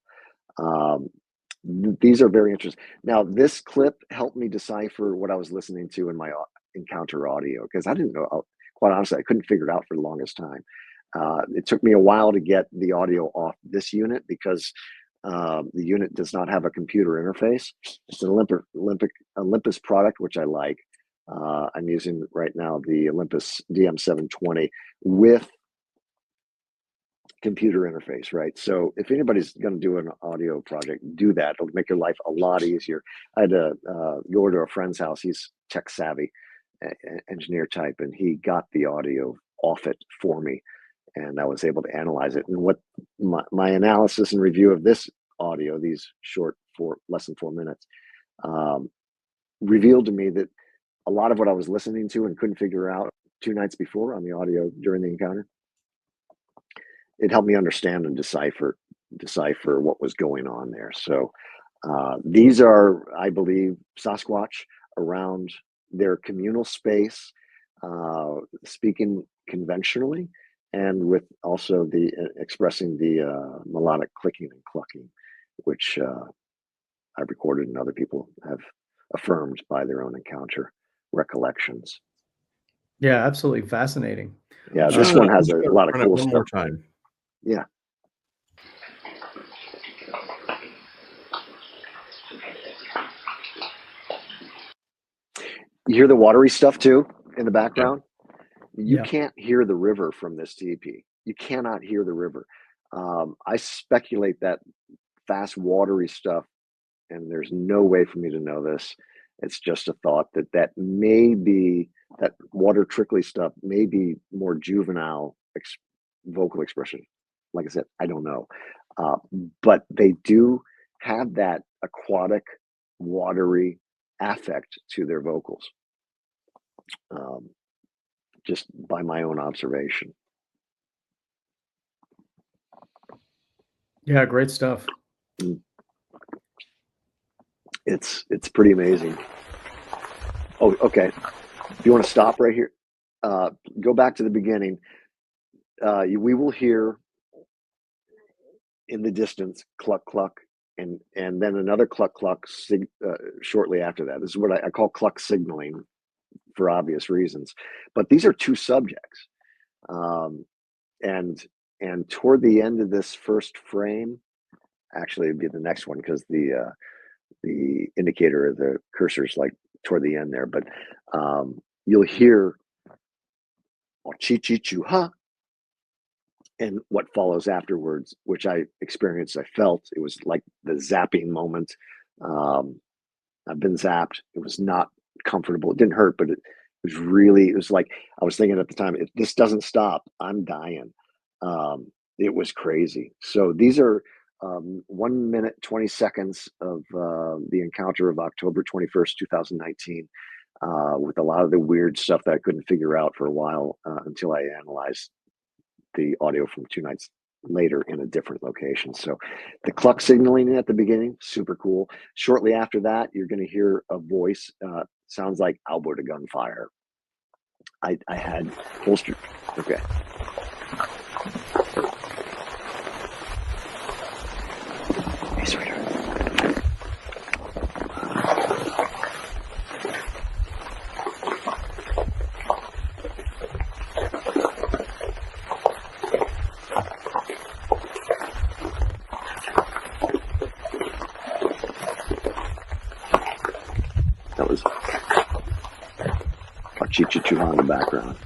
Speaker 4: These are very interesting. Now, this clip helped me decipher what I was listening to in my encounter audio, because I didn't know, quite honestly, I couldn't figure it out for the longest time. It took me a while to get the audio off this unit because the unit does not have a computer interface. It's an Olympus product, which I like. I'm using right now the Olympus DM720 with computer interface, right? So if anybody's going to do an audio project, do that. It'll make your life a lot easier. I had to go to a friend's house. He's tech savvy, engineer type, and he got the audio off it for me, and I was able to analyze it. And what my analysis and review of this audio, these short, less than 4 minutes, revealed to me that a lot of what I was listening to and couldn't figure out 2 nights before on the audio during the encounter, it helped me understand and decipher what was going on there. So these are, I believe, Sasquatch around their communal space, speaking conventionally, and with also the expressing the melodic clicking and clucking, which I've recorded and other people have affirmed by their own encounter recollections.
Speaker 2: Yeah, absolutely fascinating.
Speaker 4: Yeah, this one has a lot of cool
Speaker 3: stuff. One more time.
Speaker 4: Yeah. You hear the watery stuff too in the background? Yeah. You can't hear the river from this teepee. You cannot hear the river. I speculate that fast watery stuff, and there's no way for me to know this. It's just a thought that may be, that water trickly stuff may be more juvenile vocal expression. Like I said, I don't know. But they do have that aquatic, watery affect to their vocals. just by my own observation.
Speaker 2: Yeah, great stuff.
Speaker 4: It's pretty amazing. Oh, okay. If you want to stop right here, go back to the beginning. We will hear in the distance cluck cluck, and then another cluck cluck shortly after that. This is what I call cluck signaling for obvious reasons. But these are two subjects, and toward the end of this first frame, actually it'd be the next one because the indicator of the cursor's like toward the end there. But you'll hear chi chi chu ha, and what follows afterwards, which I experienced, I felt it was like the zapping moment. I've been zapped. It was not comfortable. It didn't hurt, but it was really, it was like, I was thinking at the time, if this doesn't stop, I'm dying. It was crazy. So these are 1 minute, 20 seconds of the encounter of October 21st, 2019, with a lot of the weird stuff that I couldn't figure out for a while until I analyzed the audio from 2 nights later in a different location. So the cluck signaling at the beginning, super cool. Shortly after that, you're going to hear a voice, sounds like Alberta gunfire. I had holstered. Okay. Hey, sweetheart. That was a Chichichu in the background.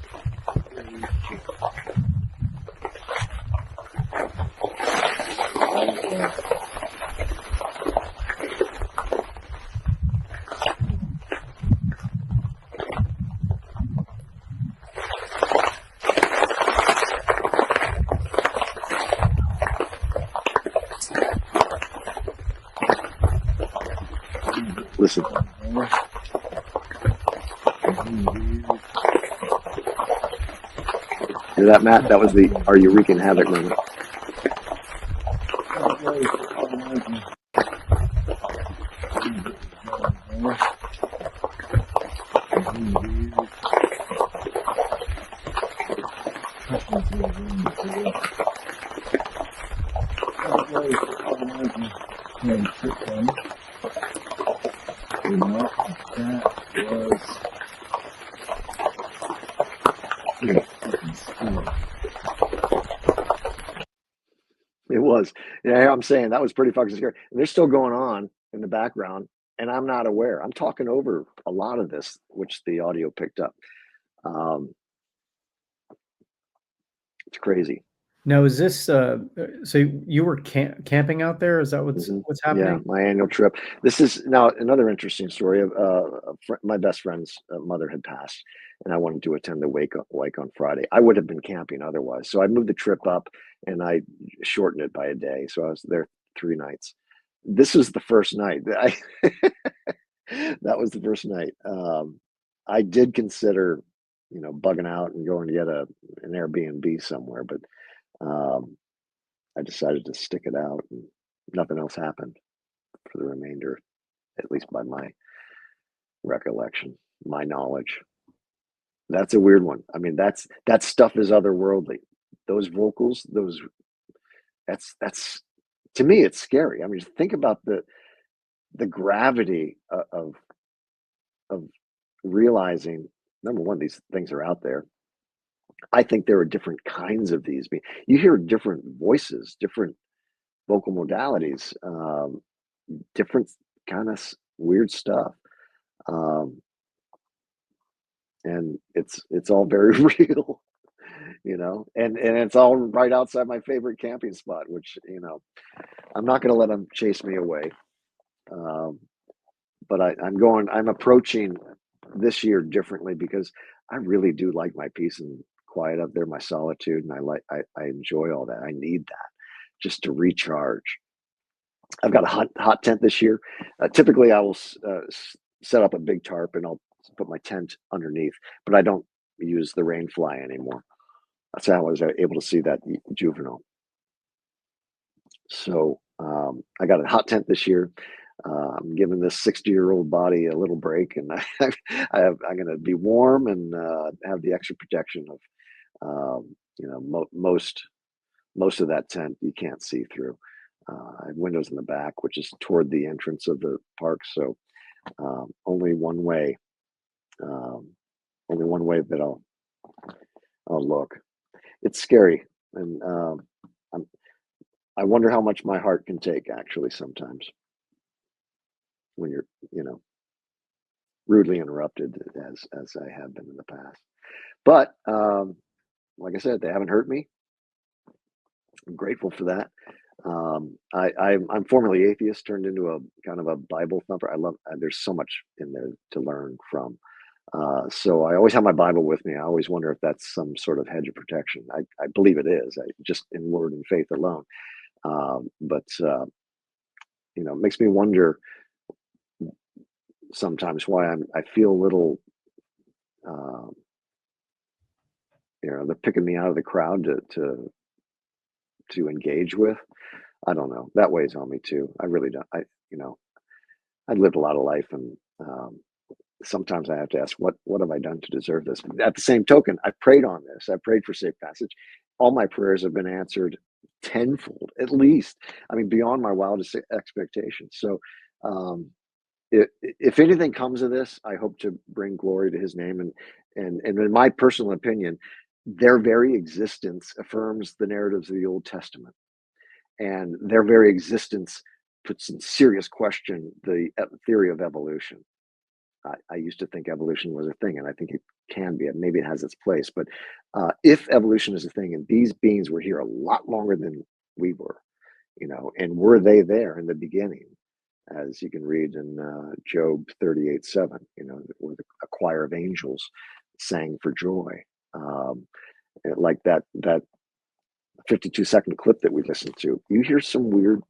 Speaker 4: Listen. Hear that, Matt? That was the "Are You Wreaking Havoc" moment. It was. Yeah, I'm saying that was pretty fucking scary. And they're still going on in the background, and I'm not aware. I'm talking over a lot of this, which the audio picked up. It's crazy.
Speaker 2: Now, is this so you were camping out there? Is that what's happening?
Speaker 4: Yeah, my annual trip. This is now another interesting story. My best friend's mother had passed, and I wanted to attend the wake on Friday. I would have been camping otherwise, so I moved the trip up and I shortened it by a day. So I was there 3 nights. This was the first night. That was the first night. I did consider, bugging out and going to get an Airbnb somewhere, but I decided to stick it out, and nothing else happened for the remainder, at least by my recollection, my knowledge. That's a weird one. I mean, that stuff is otherworldly. Those vocals, that's to me, it's scary. I mean, think about the gravity of realizing, number one, these things are out there. I think there are different kinds of these. You hear different voices, different vocal modalities, different kind of weird stuff, and it's all very real, and it's all right outside my favorite camping spot, which I'm not going to let them chase me away. But I'm approaching this year differently because I really do like my peace and quiet up there, my solitude, and I enjoy all that. I need that just to recharge. I've got a hot tent this year. Typically, I will set up a big tarp and I'll put my tent underneath, but I don't use the rain fly anymore. That's how I was able to see that juvenile. So I got a hot tent this year. I'm giving this 60-year-old body a little break, and I'm going to be warm and have the extra protection of, most of that tent you can't see through. I have windows in the back, which is toward the entrance of the park. So only one way that I'll look. It's scary, and I wonder how much my heart can take, actually, sometimes, when you're, rudely interrupted, as I have been in the past. But like I said, they haven't hurt me. I'm grateful for that. I'm formerly atheist, turned into a kind of a Bible thumper. I love. There's so much in there to learn from. So I always have my Bible with me. I always wonder if that's some sort of hedge of protection. I believe it is. Just in word and faith alone. But it makes me wonder sometimes why I feel a little. They're picking me out of the crowd to engage with. I don't know. That weighs on me too. I really don't. I lived a lot of life, and sometimes I have to ask, what have I done to deserve this? At the same token, I prayed on this. I prayed for safe passage. All my prayers have been answered tenfold, at least. I mean, beyond my wildest expectations. So, if anything comes of this, I hope to bring glory to His name. And in my personal opinion, their very existence affirms the narratives of the Old Testament, and their very existence puts in serious question the theory of evolution. I used to think evolution was a thing, and I think it can be. Maybe it has its place, but if evolution is a thing, and these beings were here a lot longer than we were, and were they there in the beginning, as you can read in Job 38:7, where a choir of angels sang for joy, like that 52-second clip that we listened to. You hear some weird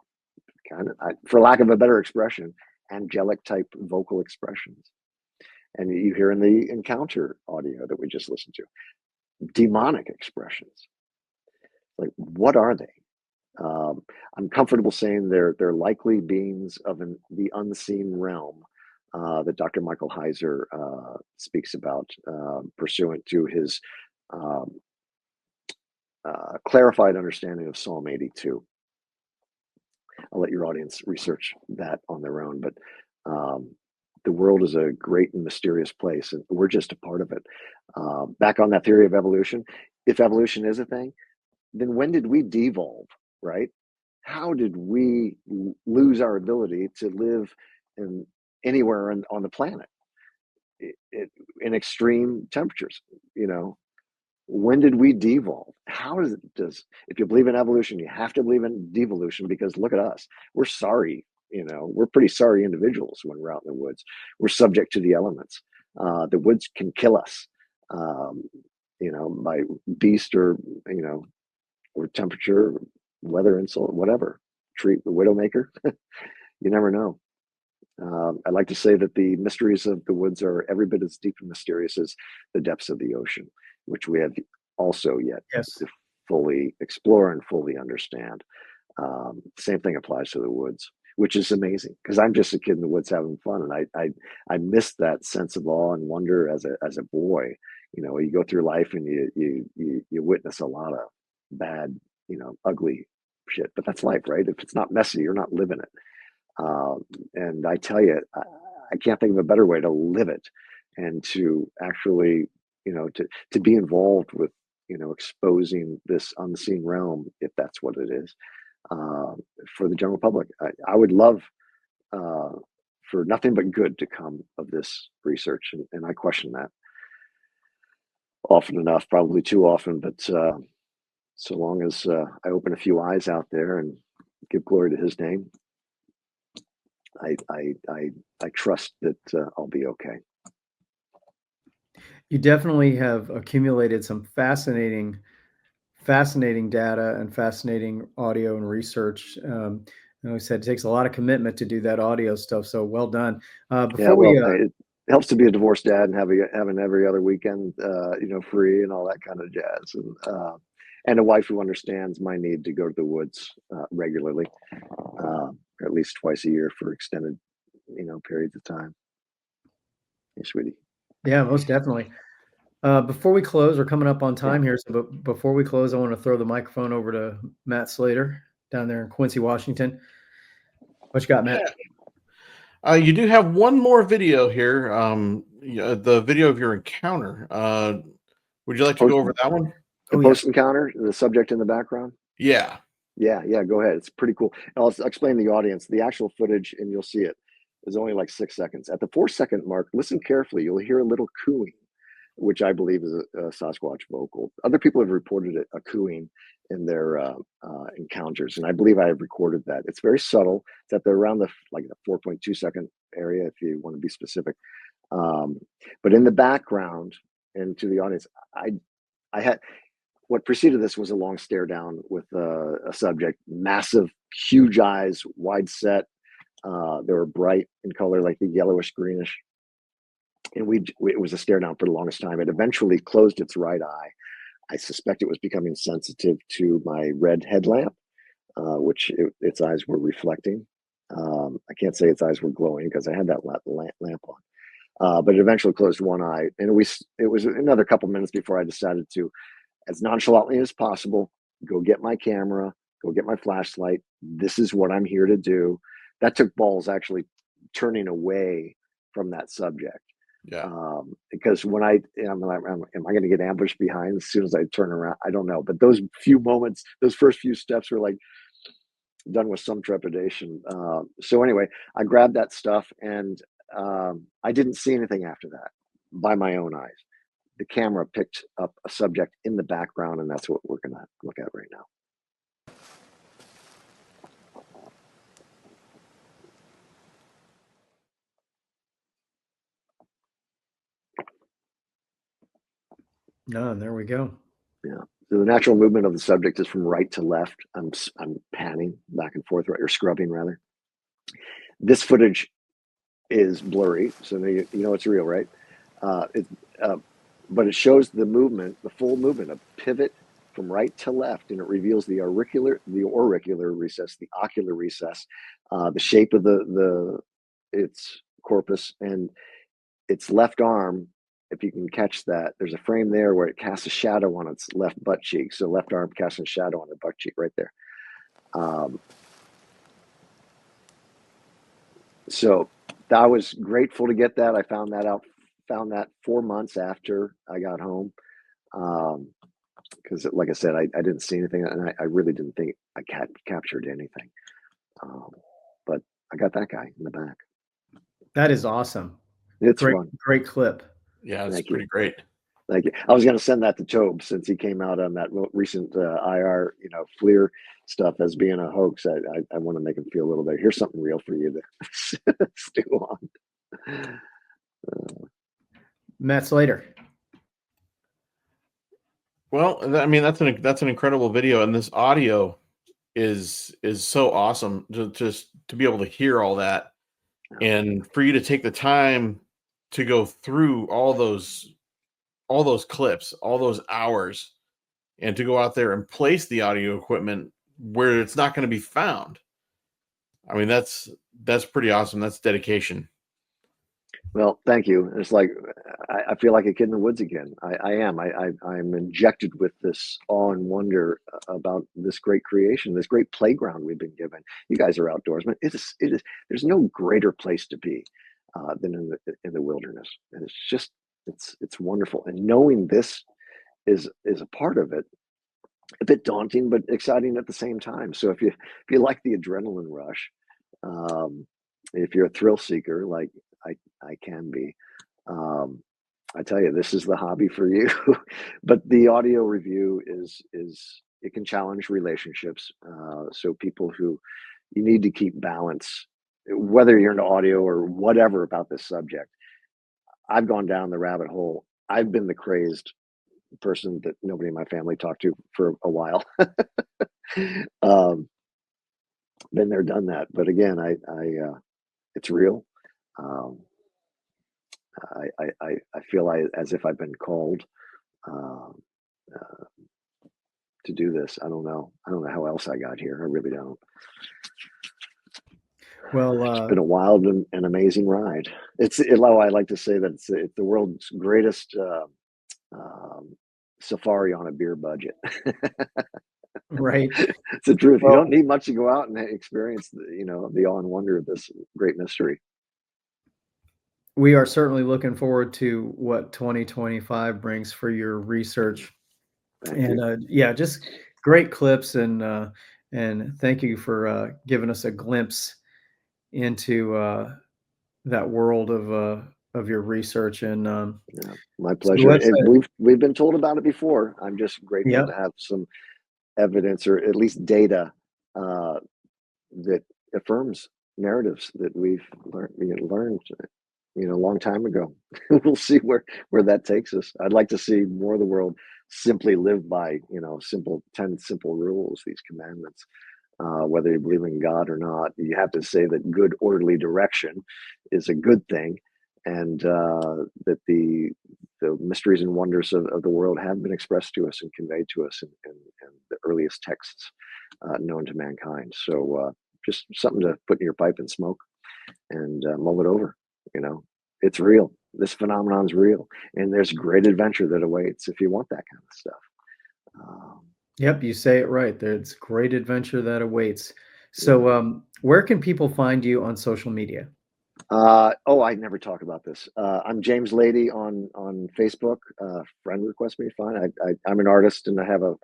Speaker 4: kind of, for lack of a better expression, angelic type vocal expressions. And you hear in the encounter audio that we just listened to, demonic expressions. Like, what are they? I'm comfortable saying they're likely beings of the unseen realm that Dr. Michael Heiser speaks about, pursuant to his clarified understanding of Psalm 82. I'll let your audience research that on their own, but the world is a great and mysterious place, and we're just a part of it. Back on that theory of evolution, if evolution is a thing, then when did we devolve, right? How did we lose our ability to live anywhere on the planet in extreme temperatures? When did we devolve? How if you believe in evolution, you have to believe in devolution, because look at us. We're sorry. We're pretty sorry individuals when we're out in the woods. We're subject to the elements. The woods can kill us, by beast or temperature, weather, insult, whatever. Treat the widowmaker. You never know. I like to say that the mysteries of the woods are every bit as deep and mysterious as the depths of the ocean, which we have also yet to fully explore and fully understand. Same thing applies to the woods, which is amazing, because I'm just a kid in the woods having fun, and I miss that sense of awe and wonder as a boy. You go through life and you witness a lot of bad, ugly shit, but that's life, right? If it's not messy, you're not living it. And I tell you, I can't think of a better way to live it, and to actually, to be involved with, exposing this unseen realm, if that's what it is, for the general public. I would love for nothing but good to come of this research, and I question that often enough, probably too often, but so long as I open a few eyes out there and give glory to His name, I trust that I'll be okay.
Speaker 2: You definitely have accumulated some fascinating data and fascinating audio and research. Like I said, it takes a lot of commitment to do that audio stuff. So well done.
Speaker 4: helps to be a divorced dad and having every other weekend, free and all that kind of jazz. And a wife who understands my need to go to the woods regularly, at least twice a year for extended, periods of time. Hey, sweetie.
Speaker 2: Yeah, most definitely. Before we close, we're coming up on time here. So, but before we close, I want to throw the microphone over to Matt Slater down there in Quincy, Washington. What you got, Matt?
Speaker 3: You do have one more video here. The video of your encounter. Would you like to go over that one?
Speaker 4: The post encounter, the subject in the background?
Speaker 3: Yeah.
Speaker 4: Yeah, go ahead. It's pretty cool. And I'll explain to the audience. The actual footage, and you'll see it, is only like 6 seconds. At the 4-second mark, listen carefully. You'll hear a little cooing, which I believe is a Sasquatch vocal. Other people have reported a cooing in their encounters, and I believe I have recorded that. It's very subtle. It's at around the 4.2 second area, if you want to be specific. But in the background, and to the audience, I had what preceded this was a long stare down with a subject, massive, huge eyes, wide set. They were bright in color, like the yellowish greenish. And it was a stare down for the longest time. It eventually closed its right eye. I suspect it was becoming sensitive to my red headlamp, which its eyes were reflecting. I can't say its eyes were glowing because I had that lamp on. But it eventually closed one eye. And it was another couple minutes before I decided to, as nonchalantly as possible, go get my camera, go get my flashlight. This is what I'm here to do. That took balls actually turning away from that subject.
Speaker 3: Yeah.
Speaker 4: Because when am I going to get ambushed behind as soon as I turn around? I don't know. But those few moments, those first few steps were like done with some trepidation. So anyway, I grabbed that stuff, and I didn't see anything after that by my own eyes. The camera picked up a subject in the background, and that's what we're going to look at right now.
Speaker 2: No, there we go.
Speaker 4: Yeah. So the natural movement of the subject is from right to left. I'm panning back and forth, right, or scrubbing rather. This footage is blurry, so you know it's real, right? But it shows the movement, the full movement, a pivot from right to left, and it reveals the auricular recess, the ocular recess, the shape of its corpus, and its left arm. If you can catch that, there's a frame there where it casts a shadow on its left butt cheek. So left arm casting a shadow on the butt cheek right there. So I was grateful to get that. I found that 4 months after I got home. Because like I said, I didn't see anything, and I really didn't think I captured anything. But I got that guy in the back.
Speaker 2: That is awesome.
Speaker 4: It's fun.
Speaker 2: Great clip.
Speaker 3: Yeah, it's pretty great.
Speaker 4: Thank you. I was going to send that to Tobe since he came out on that recent IR, FLIR stuff as being a hoax. I want to make him feel a little better. Here's something real for you to stew on.
Speaker 2: Matt Slater.
Speaker 3: Well, I mean, that's an incredible video, and this audio is so awesome to be able to hear all that, and for you to take the time to go through all those clips, all those hours, and to go out there and place the audio equipment where it's not going to be found. I mean, that's pretty awesome. That's dedication.
Speaker 4: Well, thank you. It's like I feel like a kid in the woods again. I am. I'm injected with this awe and wonder about this great creation, this great playground we've been given. You guys are outdoorsmen. It is. There's no greater place to be than in the wilderness, and it's just it's wonderful. And knowing this is a part of it, a bit daunting but exciting at the same time. So if you like the adrenaline rush, if you're a thrill seeker like I can be, I tell you, this is the hobby for you. But the audio review is it can challenge relationships. So people who you need to keep balance, whether you're into audio or whatever about this subject. I've gone down the rabbit hole. I've been the crazed person that nobody in my family talked to for a while. Been there, done that. But again, I it's real. I feel as if I've been called uh, uh, to do this. I don't know how else I got here. I really don't.
Speaker 2: Well,
Speaker 4: It's been a wild and amazing ride. I like to say that it's the world's greatest safari on a beer budget.
Speaker 2: right.
Speaker 4: It's the truth. You
Speaker 2: Well,
Speaker 4: don't need much to go out and experience the awe and wonder of this great mystery.
Speaker 2: we are certainly looking forward to what 2025 brings for your research.
Speaker 4: Thank
Speaker 2: And
Speaker 4: you.
Speaker 2: yeah, just great clips, and thank you for giving us a glimpse into that world of your research. And
Speaker 4: Yeah, my
Speaker 2: so the
Speaker 4: pleasure. And
Speaker 2: website,
Speaker 4: we've been told about it before. I'm just grateful
Speaker 2: yep,
Speaker 4: to have some evidence or at least data uh, that affirms narratives that we've learned a long time ago. We'll see where that takes us. I'd like to see more of the world simply live by 10 simple rules, these commandments. Whether you believe in God or not, you have to say that good orderly direction is a good thing, and that the mysteries and wonders of the world have been expressed to us and conveyed to us in the earliest texts known to mankind. So just something to put in your pipe and smoke and mull it over. It's real. This phenomenon's real, and there's great adventure that awaits if you want that kind of stuff. Um,
Speaker 2: yep, you say it right. There's great adventure that awaits.
Speaker 4: yeah.
Speaker 2: So, where can people find you on social media?
Speaker 4: I never talk about this. I'm James Lady on Facebook. Friend request me, fine. I'm an artist and I have a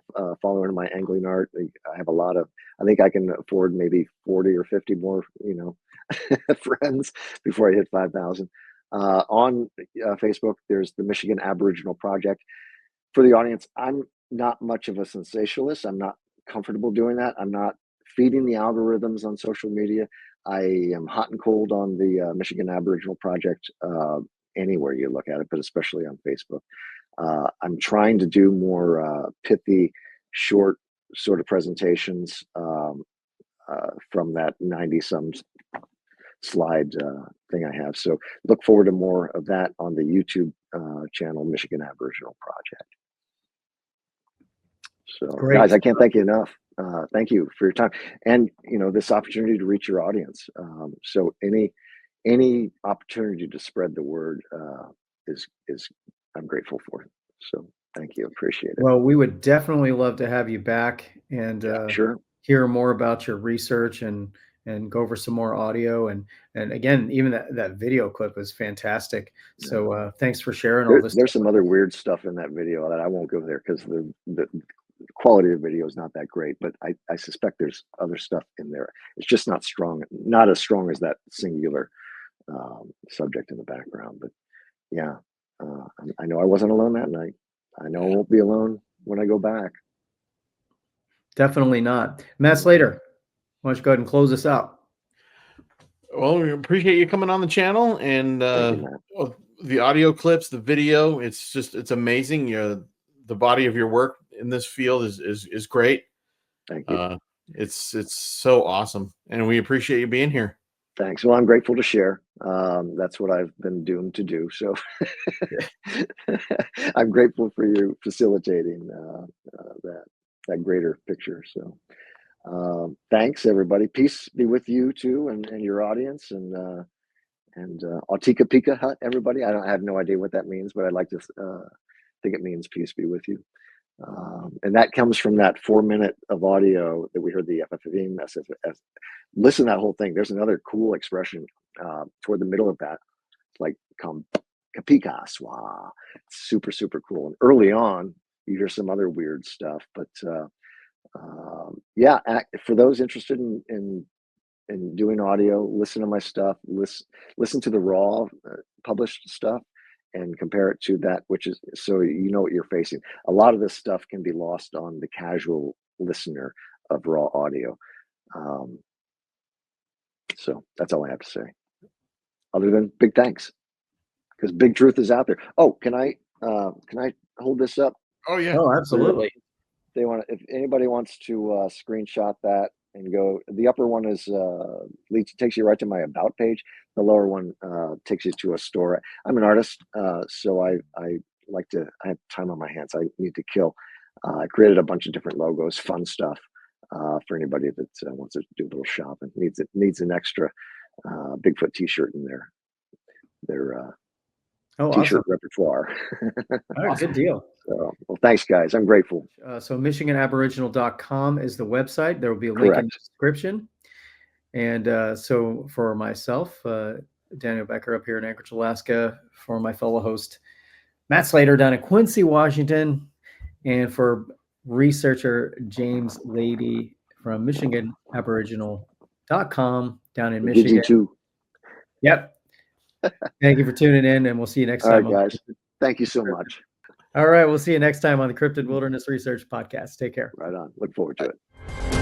Speaker 4: following of my angling art. I have a lot of. I think I can afford maybe 40 or 50 more, friends before I hit 5,000. On Facebook, there's the Michigan Aboriginal Project. For the audience, I'm not much of a sensationalist. I'm not comfortable doing that. I'm not feeding the algorithms on social media. I am hot and cold on the Michigan Aboriginal Project anywhere you look at it, but especially on Facebook. I'm trying to do more pithy, short sort of presentations from that 90-some slide thing I have. So look forward to more of that on the YouTube channel, Michigan Aboriginal Project. So,
Speaker 2: Great.
Speaker 4: guys, I can't thank you enough. Thank you for your time and this opportunity to reach your audience. So any opportunity to spread the word is I'm grateful for. So thank you, appreciate it.
Speaker 2: Well, we would definitely love to have you back and
Speaker 4: Sure.
Speaker 2: hear more about your research and go over some more audio. And again, even that video clip was fantastic. So thanks for sharing all this.
Speaker 4: There's some other weird stuff in that video that I won't go there because the quality of the video is not that great, but I suspect there's other stuff in there. It's just not as strong as that singular subject in the background. But yeah, I know I wasn't alone that night. I know I won't be alone when I go back.
Speaker 2: Definitely not. Matt Slater, why don't you go ahead and close us out?
Speaker 3: Well, we appreciate you coming on the channel and
Speaker 4: Thank you, Matt.
Speaker 3: the audio clips, the video. It's amazing. The body of your work in this field is great.
Speaker 4: Thank you.
Speaker 3: It's so awesome, and we appreciate you being here.
Speaker 4: Thanks. Well, I'm grateful to share. That's what I've been doomed to do. So I'm grateful for you facilitating that greater picture. So thanks, everybody. Peace be with you too, and your audience, and Autika Pika Hut, everybody. I have no idea what that means, but I'd like to think it means peace be with you. And that comes from that 4-minute of audio that we heard the FFV message. Listen to that whole thing. There's another cool expression toward the middle of that, like kapika swa. Super, super cool. And early on, you hear some other weird stuff. But yeah, for those interested in doing audio, listen to my stuff. Listen to the raw published stuff. And compare it to that, which is so you know what you're facing. A lot of this stuff can be lost on the casual listener of raw audio. So that's all I have to say. Other than big thanks, because big truth is out there. Oh, can I hold this up?
Speaker 3: Oh yeah.
Speaker 2: Oh, absolutely.
Speaker 4: If anybody wants to screenshot that and go. The upper one is takes you right to my about page. The lower one takes you to a store. I'm an artist, so I like to. I have time on my hands. I need to kill. I created a bunch of different logos, fun stuff for anybody that wants to do a little shopping. Needs an extra Bigfoot T-shirt in their T-shirt
Speaker 2: awesome.
Speaker 4: repertoire.
Speaker 2: All right, good deal.
Speaker 4: So, well, thanks, guys. I'm grateful.
Speaker 2: So MichiganAboriginal.com is the website. There will be a link in the description. And so for myself, Daniel Becker up here in Anchorage, Alaska, for my fellow host, Matt Slater down in Quincy, Washington, and for researcher James Lady from MichiganAboriginal.com down in Michigan.
Speaker 4: Too.
Speaker 2: Yep. Thank you for tuning in, and we'll see you next time.
Speaker 4: All right, guys. Thank you so much.
Speaker 2: All right. We'll see you next time on the Cryptid Wilderness Research Podcast. Take care.
Speaker 4: Right on. Look forward to it.